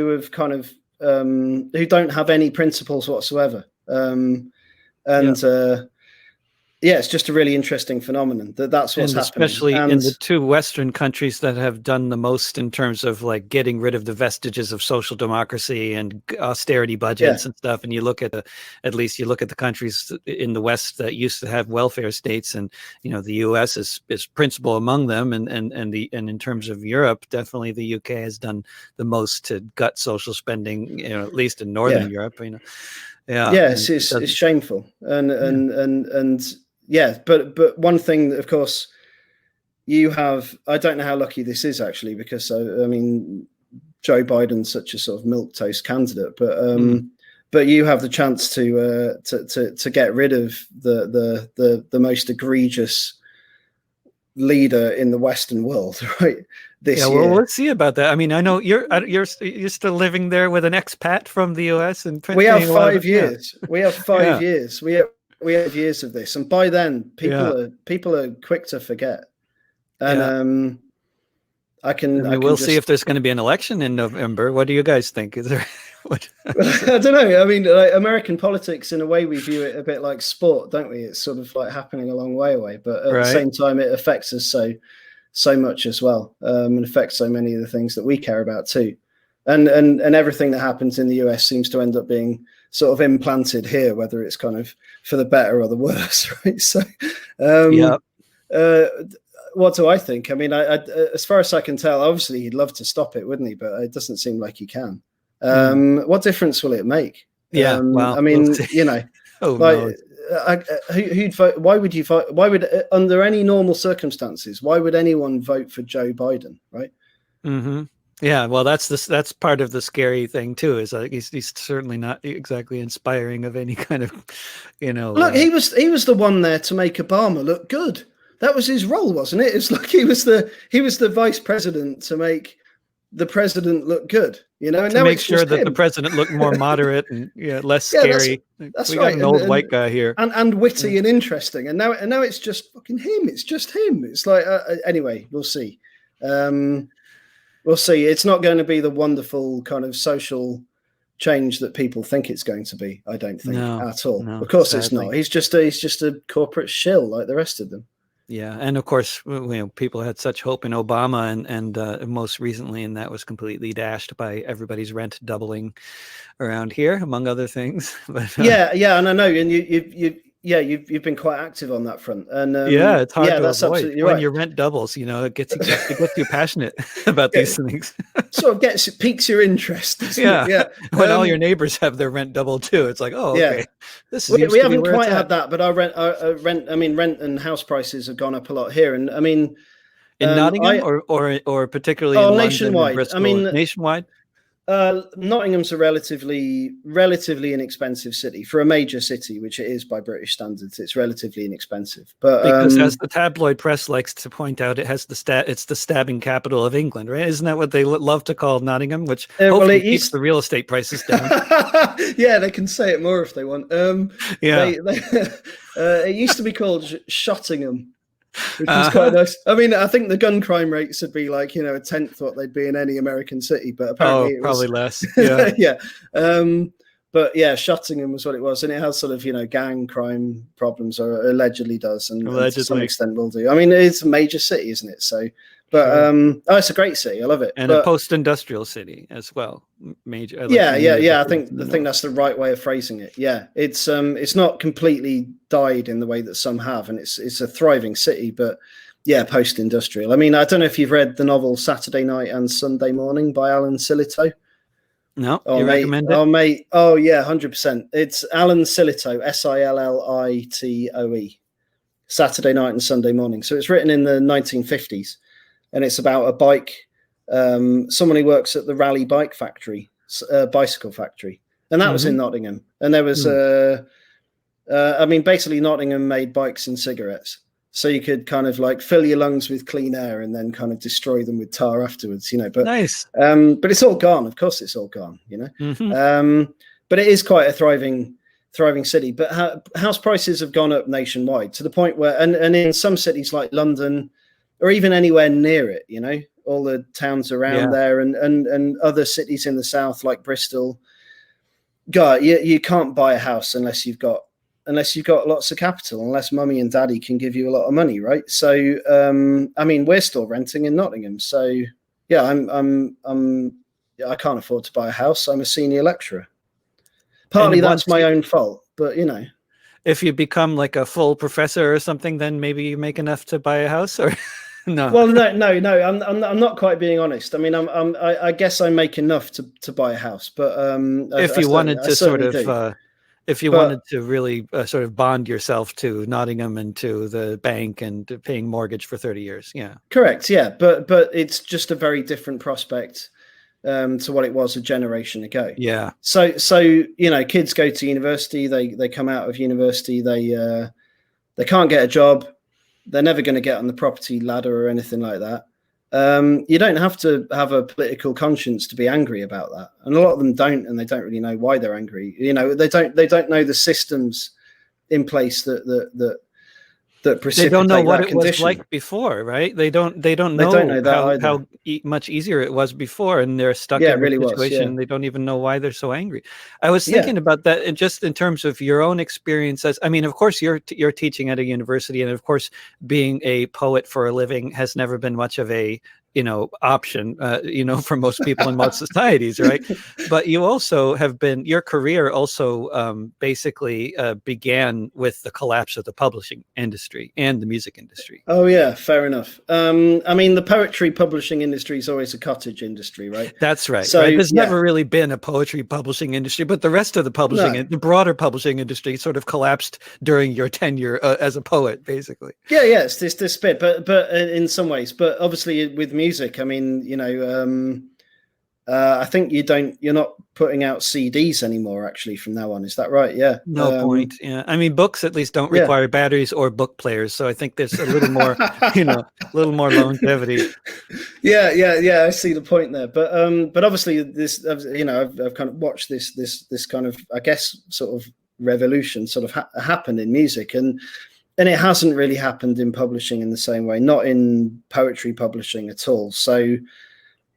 have kind of who don't have any principles whatsoever. It's just a really interesting phenomenon. That's what's happening. Especially in the 2 Western countries that have done the most in terms of like getting rid of the vestiges of social democracy and austerity budgets and stuff. And you look at the countries in the West that used to have welfare states, and you know, the US is principal among them. And in terms of Europe, definitely the UK has done the most to gut social spending, you know, at least in Northern Europe, you know. It's shameful. But one thing that, of course, you have, I don't know how lucky this is actually, because I mean, Joe Biden's such a sort of milquetoast candidate, but you have the chance to get rid of the most egregious leader in the Western world, right? this well, year. let's see about that. I mean, I know you're still living there with an expat from the US, and We have paying a lot of 5 years. We have 5 years. We have years of this, and by then people are quick to forget. And we'll see if there's going to be an election in November. What do you guys think? Is there? I don't know. I mean, like, American politics, in a way, we view it a bit like sport, don't we? It's sort of like happening a long way away, but at the same time, it affects us so much as well, and affects so many of the things that we care about too. And everything that happens in the US seems to end up being sort of implanted here, whether it's kind of for the better or the worse, right? So, what do I think? I mean, I as far as I can tell, obviously he'd love to stop it, wouldn't he? But it doesn't seem like he can. What difference will it make? I mean, who'd vote? Why would you vote? Why would, under any normal circumstances, why would anyone vote for Joe Biden, right? Yeah, well, that's part of the scary thing too. Is like he's certainly not exactly inspiring of any kind of, Look, he was the one there to make Obama look good. That was his role, wasn't it? It's like he was the vice president to make the president look good, and to make sure that the president looked more moderate and less scary. That's we right. got an old white guy here, and witty and interesting, and now it's just fucking him. It's just him. It's like anyway, we'll see. We'll see. It's not going to be the wonderful kind of social change that people think it's going to be. I don't think at all. No, of course, sadly. It's not. He's just a corporate shill like the rest of them. Yeah, and of course, people had such hope in Obama, and most recently, and that was completely dashed by everybody's rent doubling around here, among other things. But, yeah, and I know, and you've been quite active on that front, and it's hard to that's avoid absolutely when right. your rent doubles. It gets you passionate about these things. Sort of piques your interest. Yeah. When all your neighbors have their rent doubled too, it's like, okay, this is. We haven't quite had that, but our rent and house prices have gone up a lot here, and I mean, in Nottingham or particularly in nationwide. London and Bristol, I mean, nationwide. Nottingham's a relatively inexpensive city for a major city, which it is by British standards. It's relatively inexpensive, but because as the tabloid press likes to point out, it has it's the stabbing capital of England, right? Isn't that what they love to call Nottingham? Which hopefully keeps the real estate prices down. Yeah, they can say it more if they want. It used to be called Shottingham, which is quite nice. I mean, I think the gun crime rates would be like, a tenth what they'd be in any American city, but apparently probably less. Yeah. But yeah, Shottingham was what it was, and it has sort of, gang crime problems, or allegedly does, and to some extent will do. I mean, it's a major city, isn't it? So, but it's a great city. I love it, and a post-industrial city as well. Major. I think that's the right way of phrasing it. Yeah, it's not completely died in the way that some have, and it's a thriving city, but yeah, post-industrial. I mean, I don't know if you've read the novel Saturday Night and Sunday Morning by Alan Sillitoe. No, you recommend it? Oh, mate. Oh, yeah, 100%. It's Alan Sillitoe, Sillitoe. Saturday Night and Sunday Morning. So it's written in the 1950s, and it's about a bike. Someone who works at the Raleigh Bike Factory, bicycle factory, and that was in Nottingham. And there was basically Nottingham made bikes and cigarettes. So you could kind of like fill your lungs with clean air and then kind of destroy them with tar afterwards, But nice. But it's all gone. Of course, it's all gone, But it is quite a thriving city. But house prices have gone up nationwide to the point where, and in some cities like London, or even anywhere near it, all the towns around there, and other cities in the south like Bristol. God, you can't buy a house unless you've got lots of capital, unless mummy and daddy can give you a lot of money, right? So, we're still renting in Nottingham. So, yeah, I can't afford to buy a house. I'm a senior lecturer. Partly that's my own fault, but if you become like a full professor or something, then maybe you make enough to buy a house, or no? Well, no. I'm not quite being honest. I mean, I guess I make enough to buy a house, but if you wanted to sort of. If you wanted to really sort of bond yourself to Nottingham and to the bank and to paying mortgage for 30 years. Yeah. Correct. Yeah. But it's just a very different prospect to what it was a generation ago. Yeah. So kids go to university, they come out of university, they can't get a job. They're never going to get on the property ladder or anything like that. You don't have to have a political conscience to be angry about that, and a lot of them don't, and they don't really know why they're angry. You know, they don't know the systems in place that precipitate they don't know what that it was condition. like before, right? They don't know, that how much easier it was before, and they're stuck Yeah, in it really a situation. was, They don't even know why they're so angry. I was thinking about that, and just in terms of your own experience. As I mean, of course, you're teaching at a university, and of course, being a poet for a living has never been much of a option, for most people in most societies, right? But you also have been, your career also basically began with the collapse of the publishing industry and the music industry. Oh yeah, fair enough. I mean, the poetry publishing industry is always a cottage industry, right? That's right. So, right. There's never really been a poetry publishing industry, but the rest of the publishing, the broader publishing industry, sort of collapsed during your tenure as a poet, basically. Yeah, it's this bit, but in some ways, but obviously with music, I mean, I think you're not putting out CDs anymore, actually, from now on. Is that right? Yeah. No point. Yeah. I mean, books at least don't require batteries or book players, so I think there's a little more, a little more longevity. Yeah. I see the point there, but obviously this, I've kind of watched this kind of, I guess, sort of revolution sort of happened in music, and it hasn't really happened in publishing in the same way, not in poetry publishing at all. So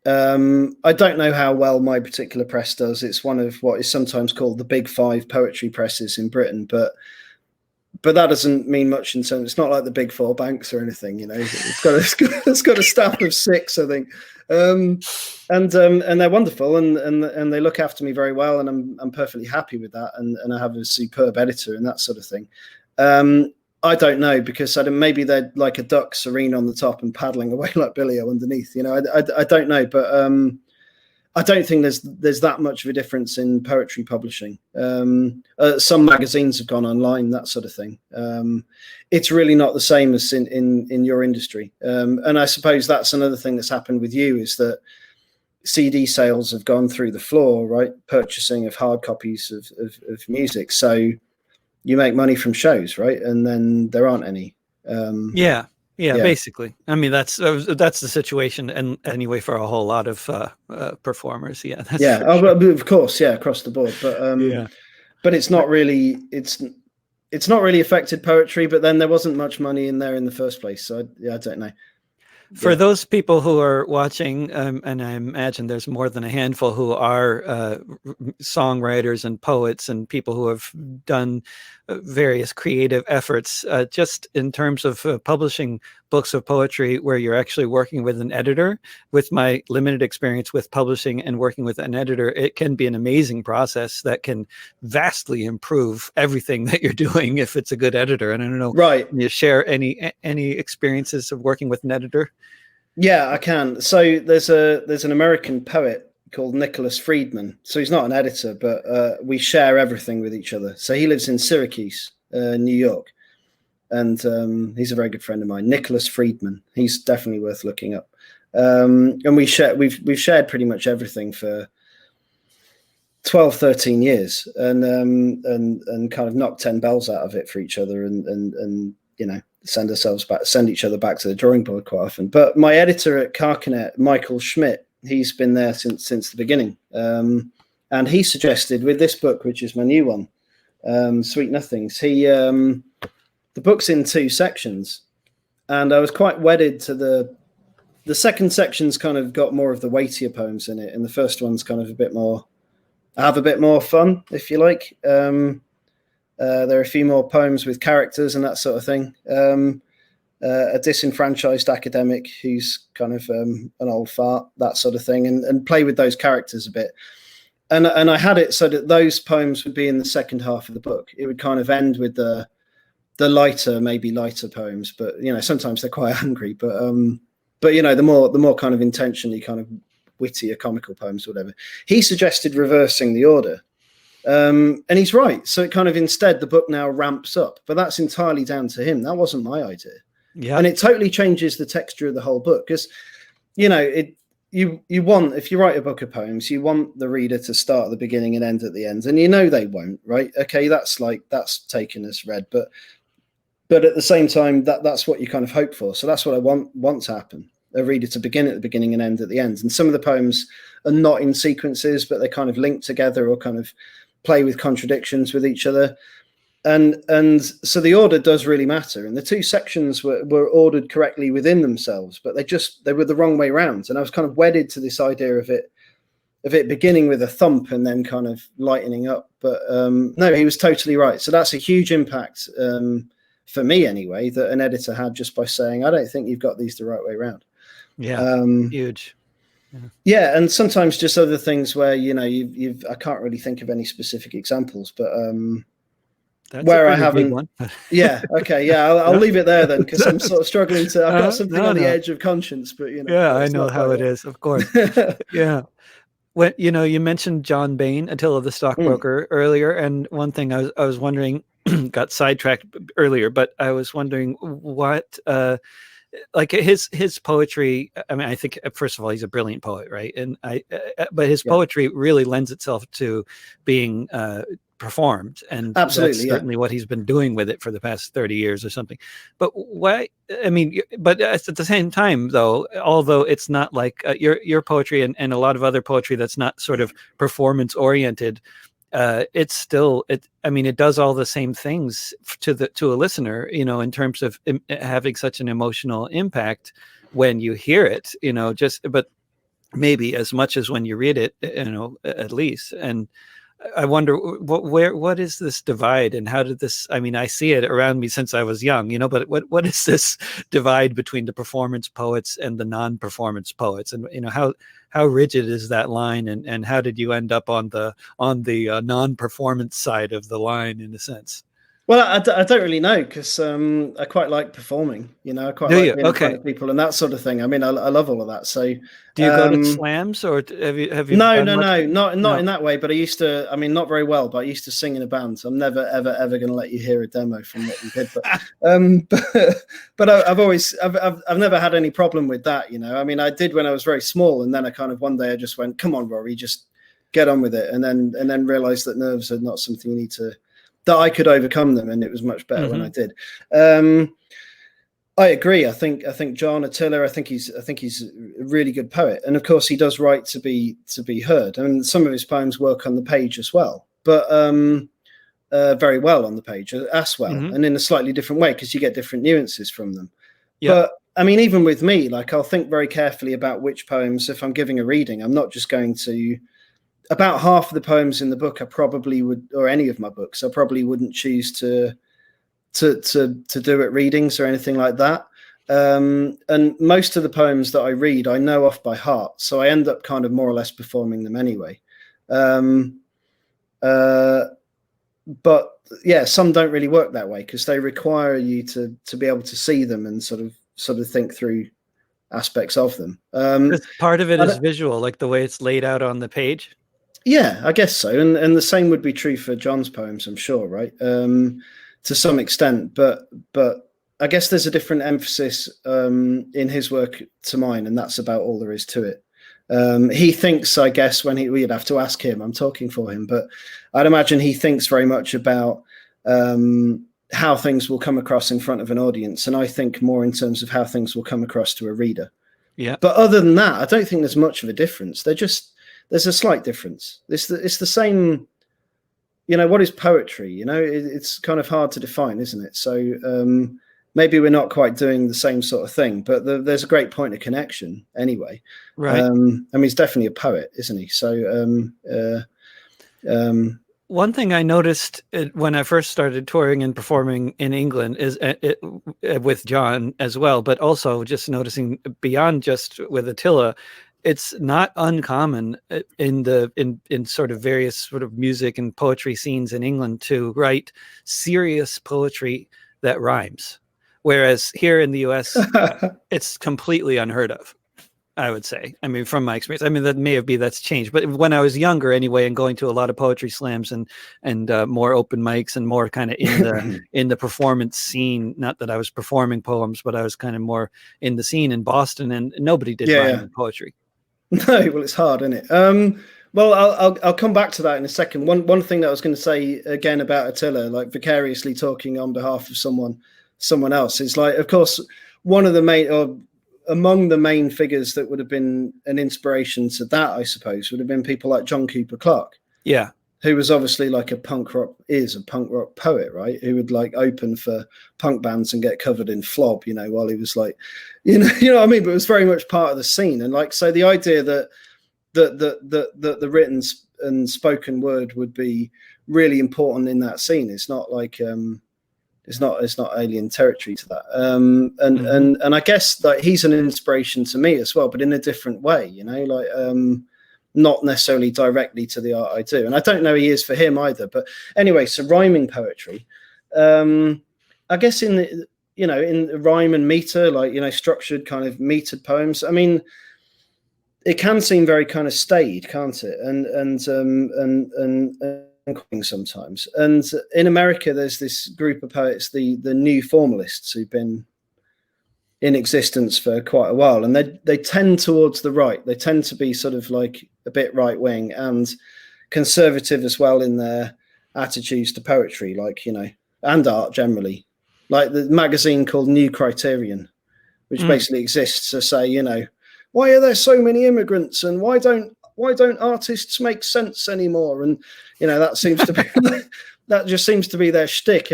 I don't know how well my particular press does. It's one of what is sometimes called the big 5 poetry presses in Britain, but that doesn't mean much in terms. It's not like the big 4 banks or anything. It's got a staff of 6, I think, and they're wonderful, and they look after me very well, and I'm perfectly happy with that, and I have a superb editor and that sort of thing. I don't know, because maybe they're like a duck, serene on the top and paddling away like Billy-O underneath. I don't know, but I don't think there's that much of a difference in poetry publishing. Some magazines have gone online, that sort of thing. It's really not the same as in your industry. And I suppose that's another thing that's happened with you, is that CD sales have gone through the floor, right? Purchasing of hard copies of music. So you make money from shows, right? And then there aren't any. Yeah, basically. I mean, that's the situation, and anyway, for a whole lot of performers. Yeah, that's of course, across the board. But but it's not really it's not really affected poetry. But then there wasn't much money in there in the first place, so I don't know. For those people who are watching, and I imagine there's more than a handful who are songwriters and poets and people who have done various creative efforts, just in terms of publishing books of poetry where you're actually working with an editor. With my limited experience with publishing and working with an editor, it can be an amazing process that can vastly improve everything that you're doing if it's a good editor. And I don't know, right? Can you share any experiences of working with an editor? Yeah, I can. So there's an American poet called Nicholas Friedman. So he's not an editor, but we share everything with each other. So he lives in Syracuse, New York, and he's a very good friend of mine, Nicholas Friedman. He's definitely worth looking up. And we've shared pretty much everything for 12, 13 years, and kind of knocked 10 bells out of it for each other, and send each other back to the drawing board quite often. But my editor at Carcanet, Michael Schmidt, he's been there since the beginning, and he suggested, with this book, which is my new one, Sweet Nothings, the book's in 2 sections, and I was quite wedded to the second section's kind of got more of the weightier poems in it, and the first one's kind of a bit more fun, if you like. There are a few more poems with characters and that sort of thing. A disenfranchised academic who's kind of an old fart, that sort of thing, and play with those characters a bit. And I had it so that those poems would be in the second half of the book. It would kind of end with the maybe lighter poems, but sometimes they're quite angry. But the more kind of intentionally kind of wittier comical poems or whatever. He suggested reversing the order. And he's right. So it kind of, instead, the book now ramps up, but that's entirely down to him. That wasn't my idea. Yeah. And it totally changes the texture of the whole book, because, you want, if you write a book of poems, you want the reader to start at the beginning and end at the end, and they won't, right? Okay, that's taken as read, but at the same time, that's what you kind of hope for. So that's what I want to happen. a reader to begin at the beginning and end at the end. And some of the poems are not in sequences, but they kind of link together or kind of play with contradictions with each other. And so the order does really matter. And the two sections were ordered correctly within themselves, but they were the wrong way round. And I was kind of wedded to this idea of it beginning with a thump and then kind of lightening up. But no, he was totally right. So that's a huge impact for me anyway, that an editor had just by saying, I don't think you've got these the right way around. Yeah, huge. Yeah, and sometimes just other things where, you know, I can't really think of any specific examples, but that's where I haven't one. Yeah, okay, yeah, I'll leave it there then, because I'm sort of struggling to. I've got something on the edge of conscience, but you know. Yeah, I know how it is, of course. Yeah. When you mentioned John Bain, Attila the Stockbroker, earlier, and one thing I was wondering, got sidetracked earlier, but I was wondering what like his poetry. I mean, I think first of all he's a brilliant poet, right? And but his poetry really lends itself to being performed, and absolutely, that's certainly what he's been doing with it for the past 30 years or something. But why? I mean, but at the same time, though, although it's not like your poetry and a lot of other poetry that's not sort of performance oriented, it's still I mean, it does all the same things to a listener, you know, in terms of having such an emotional impact when you hear it, you know, but maybe as much as when you read it, you know, at least. And I wonder what is this divide, and how did this? I mean, I see it around me since I was young, you know. But what is this divide between the performance poets and the non-performance poets, and you know how rigid is that line, and how did you end up on the non-performance side of the line in a sense? Well, I don't really know, because I quite like performing, you know. I quite like being in front of people and that sort of thing. I mean, I love all of that. So, do you go to slams, or have you? No, not in that way. But I used to. I mean, not very well, but I used to sing in a band. So I'm never, ever going to let you hear a demo from what we did. But I've never had any problem with that, you know. I mean, I did when I was very small, and then I kind of one day I just went, "Come on, Rory, just get on with it," and then realized that nerves are not something you need to. That I could overcome them, and it was much better when I did. I agree. I think John Attila. I think he's a really good poet, and of course he does write to be heard. I mean, some of his poems work on the page as well, but very well on the page as well, and in a slightly different way, because you get different nuances from them. Yep. But I mean, even with me, like, I'll think very carefully about which poems, if I'm giving a reading, I'm not just going to. About half of the poems in the book I probably would, or any of my books, I probably wouldn't choose to do at readings or anything like that. And most of the poems that I read, I know off by heart. So I end up kind of more or less performing them anyway. But yeah, some don't really work that way, because they require you to be able to see them and sort of think through aspects of them. Part of it is visual, like the way it's laid out on the page. Yeah, I guess so. And the same would be true for John's poems, I'm sure, right? To some extent. But I guess there's a different emphasis in his work to mine, and that's about all there is to it. He thinks, I guess, we'd have to ask him, I'm talking for him, but I'd imagine he thinks very much about how things will come across in front of an audience. And I think more in terms of how things will come across to a reader. Yeah. But other than that, I don't think there's much of a difference. There's a slight difference. It's the same, you know. What is poetry? You know, it's kind of hard to define, isn't it? So maybe we're not quite doing the same sort of thing, but there's a great point of connection anyway. Right. I mean, he's definitely a poet, isn't he? So one thing I noticed when I first started touring and performing in England is with John as well, but also just noticing beyond just with Attila. It's not uncommon in sort of various sort of music and poetry scenes in England to write serious poetry that rhymes, whereas here in the US, it's completely unheard of, I would say. I mean, from my experience, I mean, that's changed. But when I was younger anyway, and going to a lot of poetry slams and more open mics and more kind of in the performance scene, not that I was performing poems, but I was kind of more in the scene in Boston, and nobody did rhyming poetry. No, well, it's hard, isn't it? Well, I'll come back to that in a second. One thing that I was going to say again about Attila, like vicariously talking on behalf of someone else, is like, of course, one of the main, or among the main figures that would have been an inspiration to that, I suppose, would have been people like John Cooper Clarke. Yeah. Who was obviously like a punk rock poet, right? Who would like open for punk bands and get covered in flob, while he was like, you know what I mean? But it was very much part of the scene. And like, so the idea that the written and spoken word would be really important in that scene. It's not like, it's not alien territory to that. And I guess like he's an inspiration to me as well, but in a different way, not necessarily directly to the art I do. And I don't know he is for him either. But anyway, so rhyming poetry, I guess in rhyme and meter, like, structured kind of metered poems. I mean, it can seem very kind of staid, can't it? And sometimes. And in America, there's this group of poets, the new formalists, who've been in existence for quite a while, and they tend towards the right. They tend to be sort of like a bit right wing and conservative as well in their attitudes to poetry, like, and art generally. Like the magazine called New Criterion, which basically exists to say, why are there so many immigrants, and why don't artists make sense anymore? And that seems to be that just seems to be their shtick.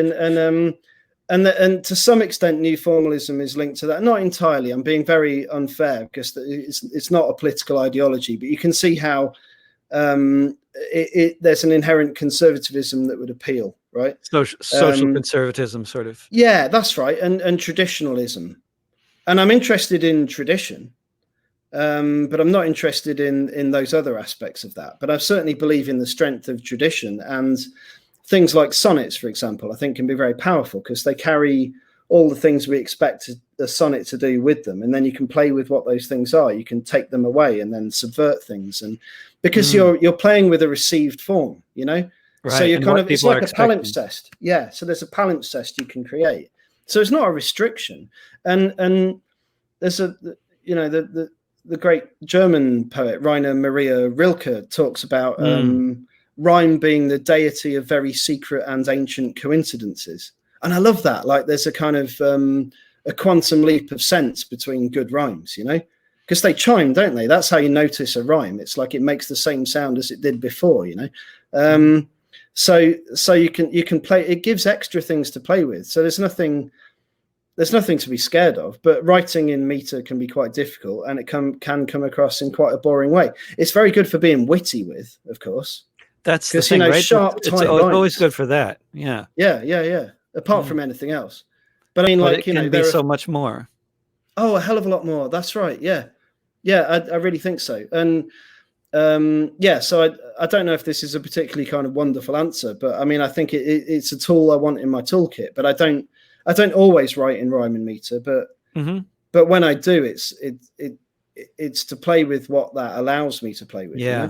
And to some extent, new formalism is linked to that. Not entirely. I'm being very unfair because it's not a political ideology, but you can see how there's an inherent conservatism that would appeal, right? Social conservatism, sort of. Yeah, that's right. And traditionalism. And I'm interested in tradition, but I'm not interested in those other aspects of that. But I certainly believe in the strength of tradition, and things like sonnets, for example, I think can be very powerful because they carry all the things we expect a sonnet to do with them. And then you can play with what those things are. You can take them away and then subvert things. And because you're playing with a received form, Right. So you're kind of, it's like a palimpsest. Yeah. So there's a palimpsest you can create. So it's not a restriction. And there's the great German poet, Rainer Maria Rilke, talks about, rhyme being the deity of very secret and ancient coincidences. And I love that. Like there's a kind of a quantum leap of sense between good rhymes, because they chime, don't they? That's how you notice a rhyme. It's like it makes the same sound as it did before, so you can play, it gives extra things to play with. So there's nothing to be scared of, but writing in meter can be quite difficult, and it can come across in quite a boring way. It's very good for being witty with, of course. That's the thing, right? Sharp, it's always good for that. Yeah. Yeah. Apart from anything else. But I mean, like, it can be so much more. Oh, a hell of a lot more. That's right. Yeah. I really think so. And so I don't know if this is a particularly kind of wonderful answer, but I mean, I think it's a tool I want in my toolkit. But I don't always write in rhyme and meter. But when I do, it's to play with what that allows me to play with. Yeah.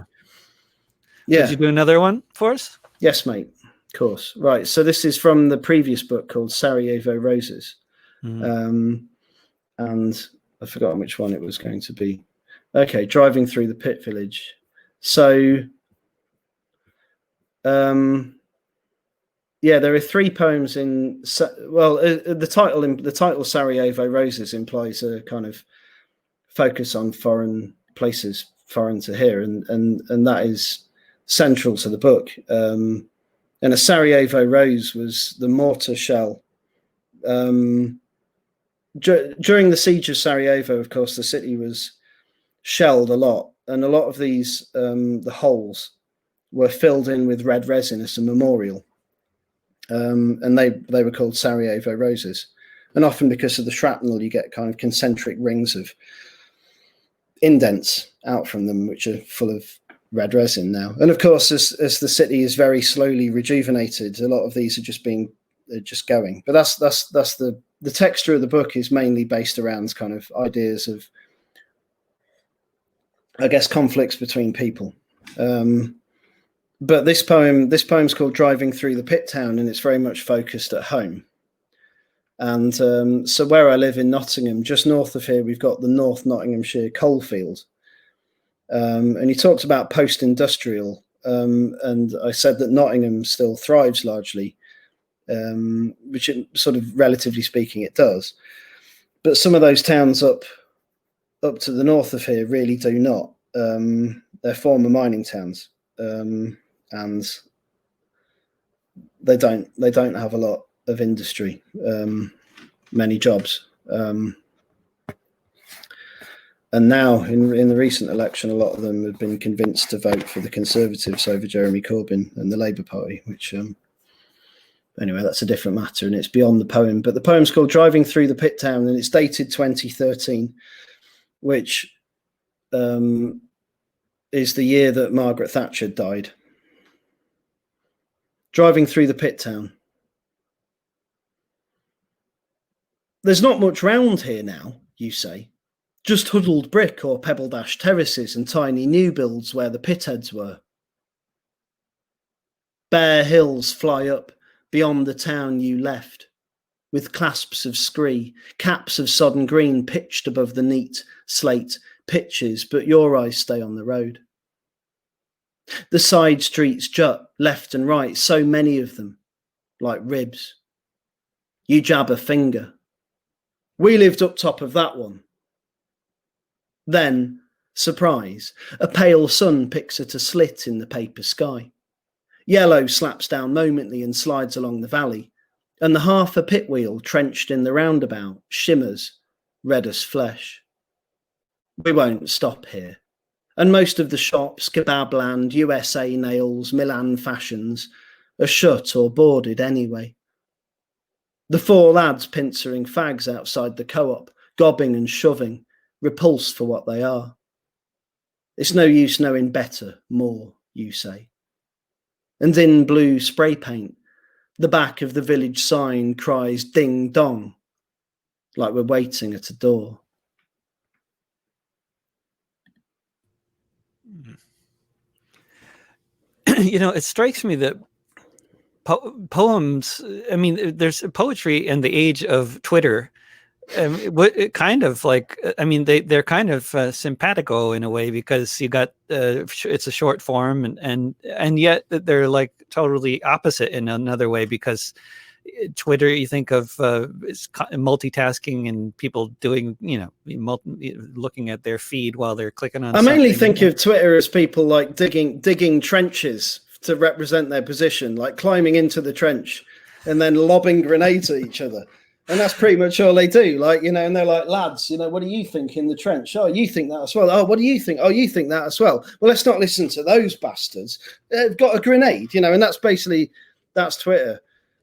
Did you do another one for us? Yes, mate. Of course. Right. So this is from the previous book called Sarajevo Roses. And I've forgotten which one it was going to be. Okay. Driving through the pit village. So, there are 3 poems in, the title Sarajevo Roses implies a kind of focus on foreign places, foreign to here. And that is central to the book. And a Sarajevo rose was the mortar shell. During the siege of Sarajevo, of course, the city was shelled a lot. And a lot of these, the holes were filled in with red resin as a memorial. And they were called Sarajevo roses. And often because of the shrapnel, you get kind of concentric rings of indents out from them, which are full of red resin now. And of course, as the city is very slowly rejuvenated, a lot of these are just going. But that's the texture of the book is mainly based around kind of ideas of, I guess, conflicts between people. But this poem's called Driving Through the Pit Town, and it's very much focused at home. And so where I live in Nottingham, just north of here, we've got the North Nottinghamshire coalfield. And he talks about post-industrial, and I said that Nottingham still thrives largely, which it, sort of relatively speaking it does. But some of those towns up up to the north of here really do not. They're former mining towns, and they don't have a lot of industry, many jobs. And now, in the recent election, a lot of them have been convinced to vote for the Conservatives over Jeremy Corbyn and the Labour Party, which, anyway, that's a different matter, and it's beyond the poem. But the poem's called Driving Through the Pit Town, and it's dated 2013, which is the year that Margaret Thatcher died. Driving through the pit town. There's not much round here now, you say. Just huddled brick or pebble-dashed terraces and tiny new builds where the pitheads were. Bare hills fly up beyond the town you left, with clasps of scree, caps of sodden green pitched above the neat slate pitches, but your eyes stay on the road. The side streets jut left and right, so many of them, like ribs. You jab a finger. We lived up top of that one. Then, surprise, a pale sun picks at a slit in the paper sky. Yellow slaps down momently and slides along the valley, and the half a pit wheel trenched in the roundabout shimmers red as flesh. We won't stop here. And most of the shops, Kebabland, USA Nails, Milan Fashions, are shut or boarded anyway. The four lads pincering fags outside the co-op, gobbing and shoving, repulse for what they are. It's no use knowing better, more, you say. And in blue spray paint, the back of the village sign cries ding dong, like we're waiting at a door. You know, it strikes me that poems, I mean, there's poetry in the age of Twitter. It kind of like, I mean, they're kind of simpatico in a way, because you got it's a short form, and yet they're like totally opposite in another way, because Twitter, you think of it's multitasking and people doing, you know, looking at their feed while they're clicking on. I mainly think of Twitter as people like digging trenches to represent their position, like climbing into the trench and then lobbing grenades at each other. And that's pretty much all they do. Like, you know, and they're like, lads, you know, what do you think in the trench? Oh, you think that as well. Oh, what do you think? Oh, you think that as well. Well, let's not listen to those bastards. They've got a grenade, you know, and that's Twitter.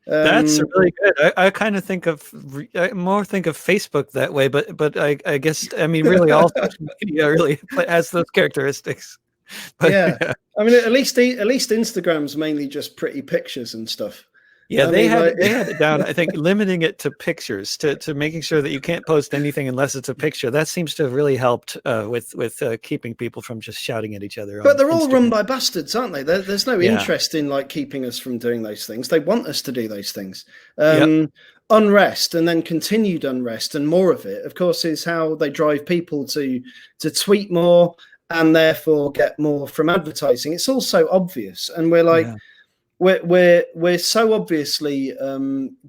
That's really good. I kind of think of Facebook that way, but I guess, I mean, really all social media really has those characteristics. But, yeah, I mean, at least Instagram's mainly just pretty pictures and stuff. Yeah, they had it down. I think limiting it to pictures, to making sure that you can't post anything unless it's a picture. That seems to have really helped with keeping people from just shouting at each other. But they're all run by bastards, aren't they? There's no interest in like keeping us from doing those things. They want us to do those things. Unrest and then continued unrest and more of it, of course, is how they drive people to tweet more and therefore get more from advertising. It's all so obvious, and we're like. Yeah. We're so obviously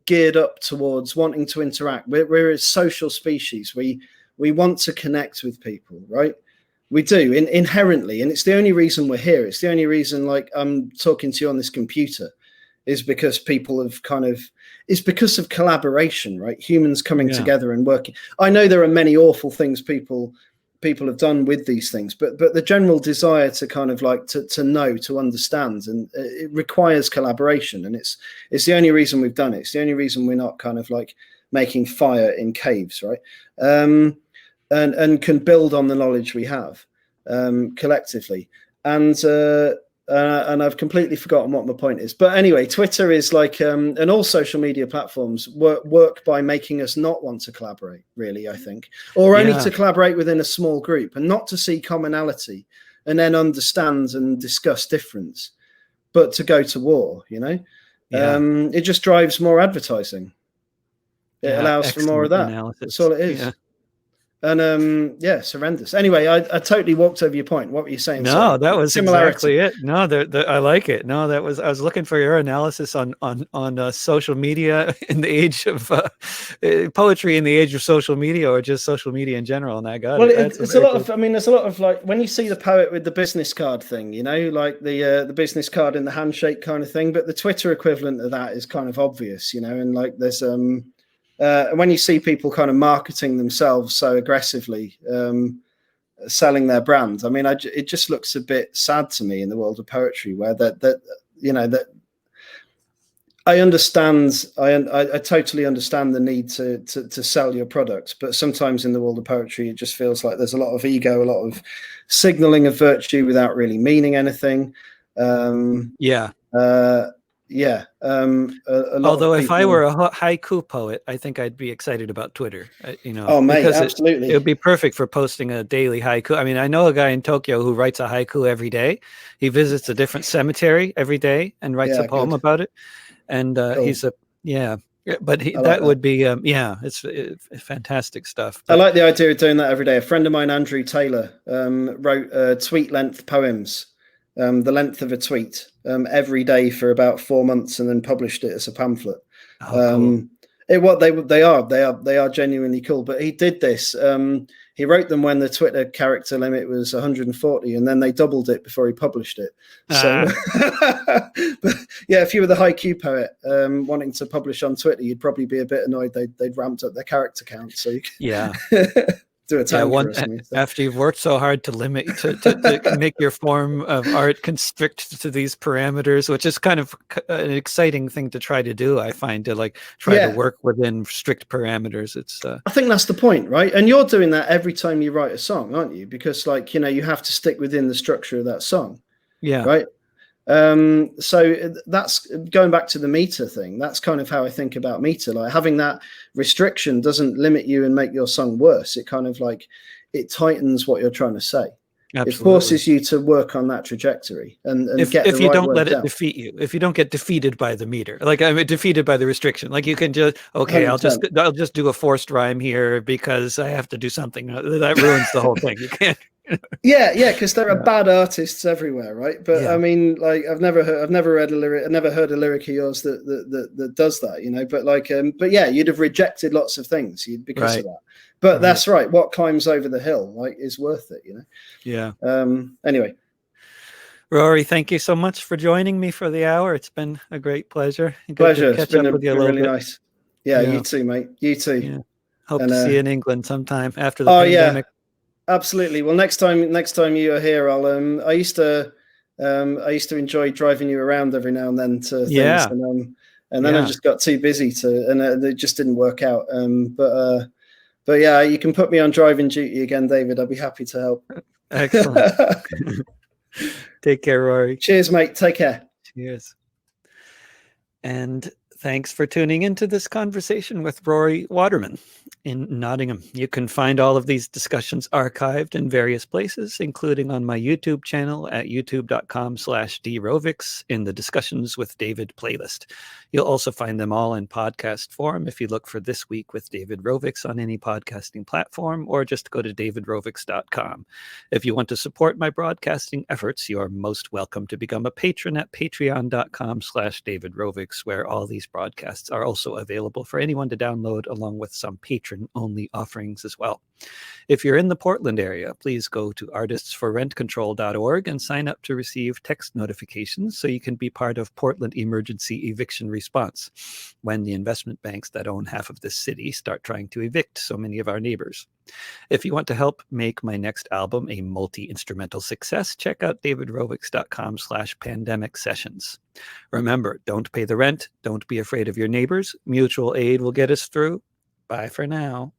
geared up towards wanting to interact. We're a social species. We want to connect with people, right? We do inherently, and it's the only reason we're here. It's the only reason, like, I'm talking to you on this computer, is because people have it's because of collaboration, right? Humans coming together and working. I know there are many awful things people have done with these things, but the general desire to kind of like to know, to understand, and it requires collaboration, and it's the only reason we've done it. It's the only reason we're not kind of like making fire in caves, right? And can build on the knowledge we have collectively. And I've completely forgotten what my point is. But anyway, Twitter is like, and all social media platforms work by making us not want to collaborate, really, I think, or only to collaborate within a small group and not to see commonality and then understand and discuss difference, but to go to war, you know? It just drives more advertising. It allows for more of that. Analysis. That's all it is. Yeah. And it's horrendous. Anyway, I totally walked over your point. What were you saying? No, that was exactly it. No, I like it. No, I was looking for your analysis on social media in the age of poetry in the age of social media, or just social media in general. And I got well, it. it's a lot of. I mean, there's a lot of like when you see the poet with the business card thing, you know, like the business card and the handshake kind of thing. But the Twitter equivalent of that is kind of obvious, you know. And like there's when you see people kind of marketing themselves so aggressively, selling their brand. I mean, it just looks a bit sad to me in the world of poetry, where that you know that. I understand. I totally understand the need to sell your product, but sometimes in the world of poetry, it just feels like there's a lot of ego, a lot of signaling of virtue without really meaning anything. Yeah. Yeah. Although if I were a haiku poet, I think I'd be excited about Twitter. You know, oh mate, because absolutely, it would be perfect for posting a daily haiku. I mean, I know a guy in Tokyo who writes a haiku every day. He visits a different cemetery every day and writes a poem about it. And cool. he's a but that would be it's fantastic stuff. But I like the idea of doing that every day. A friend of mine, Andrew Taylor, wrote tweet length poems, the length of a tweet, every day for about 4 months, and then published it as a pamphlet. Cool. They are genuinely cool. But he did this. He wrote them when the Twitter character limit was 140, and then they doubled it before he published it. So, but yeah, if you were the haiku poet wanting to publish on Twitter, you'd probably be a bit annoyed they'd ramped up their character count. So you do a tanker or something. After you've worked so hard to limit to make your form of art constrict to these parameters, which is kind of an exciting thing to try to do. I find to try to work within strict parameters. It's I think that's the point, right? And you're doing that every time you write a song, aren't you? Because you have to stick within the structure of that song. Yeah. Right. So that's going back to the meter thing. That's kind of how I think about meter. Like having that restriction doesn't limit you and make your song worse. It kind of it tightens what you're trying to say. Absolutely. It forces you to work on that trajectory and if you don't let it defeat you, if you don't get defeated by the meter, defeated by the restriction, you can just, okay, 100%. I'll just do a forced rhyme here because I have to do something that ruins the whole thing. You can't. Yeah, because there are bad artists everywhere, right? But I mean, I've never heard a lyric of yours that does that, But yeah, you'd have rejected lots of things because of that. But that's right. What climbs over the hill, is worth it, Yeah. Anyway, Rory, thank you so much for joining me for the hour. It's been a great pleasure. Pleasure. It's been really nice. Yeah, you too, mate. You too. Yeah. Hope to see you in England sometime after the pandemic. Yeah. Absolutely. Well, next time you are here, I used to enjoy driving you around every now and then to things, and then I just got too busy and it just didn't work out. But yeah, you can put me on driving duty again, David. I'd be happy to help. Excellent. Take care, Rory. Cheers, mate. Take care. Cheers. And thanks for tuning into this conversation with Rory Waterman in Nottingham. You can find all of these discussions archived in various places, including on my YouTube channel at youtube.com/drovics in the Discussions with David playlist. You'll also find them all in podcast form if you look for This Week with David Rovics on any podcasting platform, or just go to davidrovics.com. If you want to support my broadcasting efforts, you are most welcome to become a patron at patreon.com/davidrovics, where all these broadcasts are also available for anyone to download, along with some patron-only offerings as well. If you're in the Portland area, please go to artistsforrentcontrol.org and sign up to receive text notifications so you can be part of Portland emergency eviction response when the investment banks that own half of this city start trying to evict so many of our neighbors. If you want to help make my next album a multi-instrumental success, check out davidrovics.com/pandemic sessions. Remember, don't pay the rent. Don't be afraid of your neighbors. Mutual aid will get us through. Bye for now.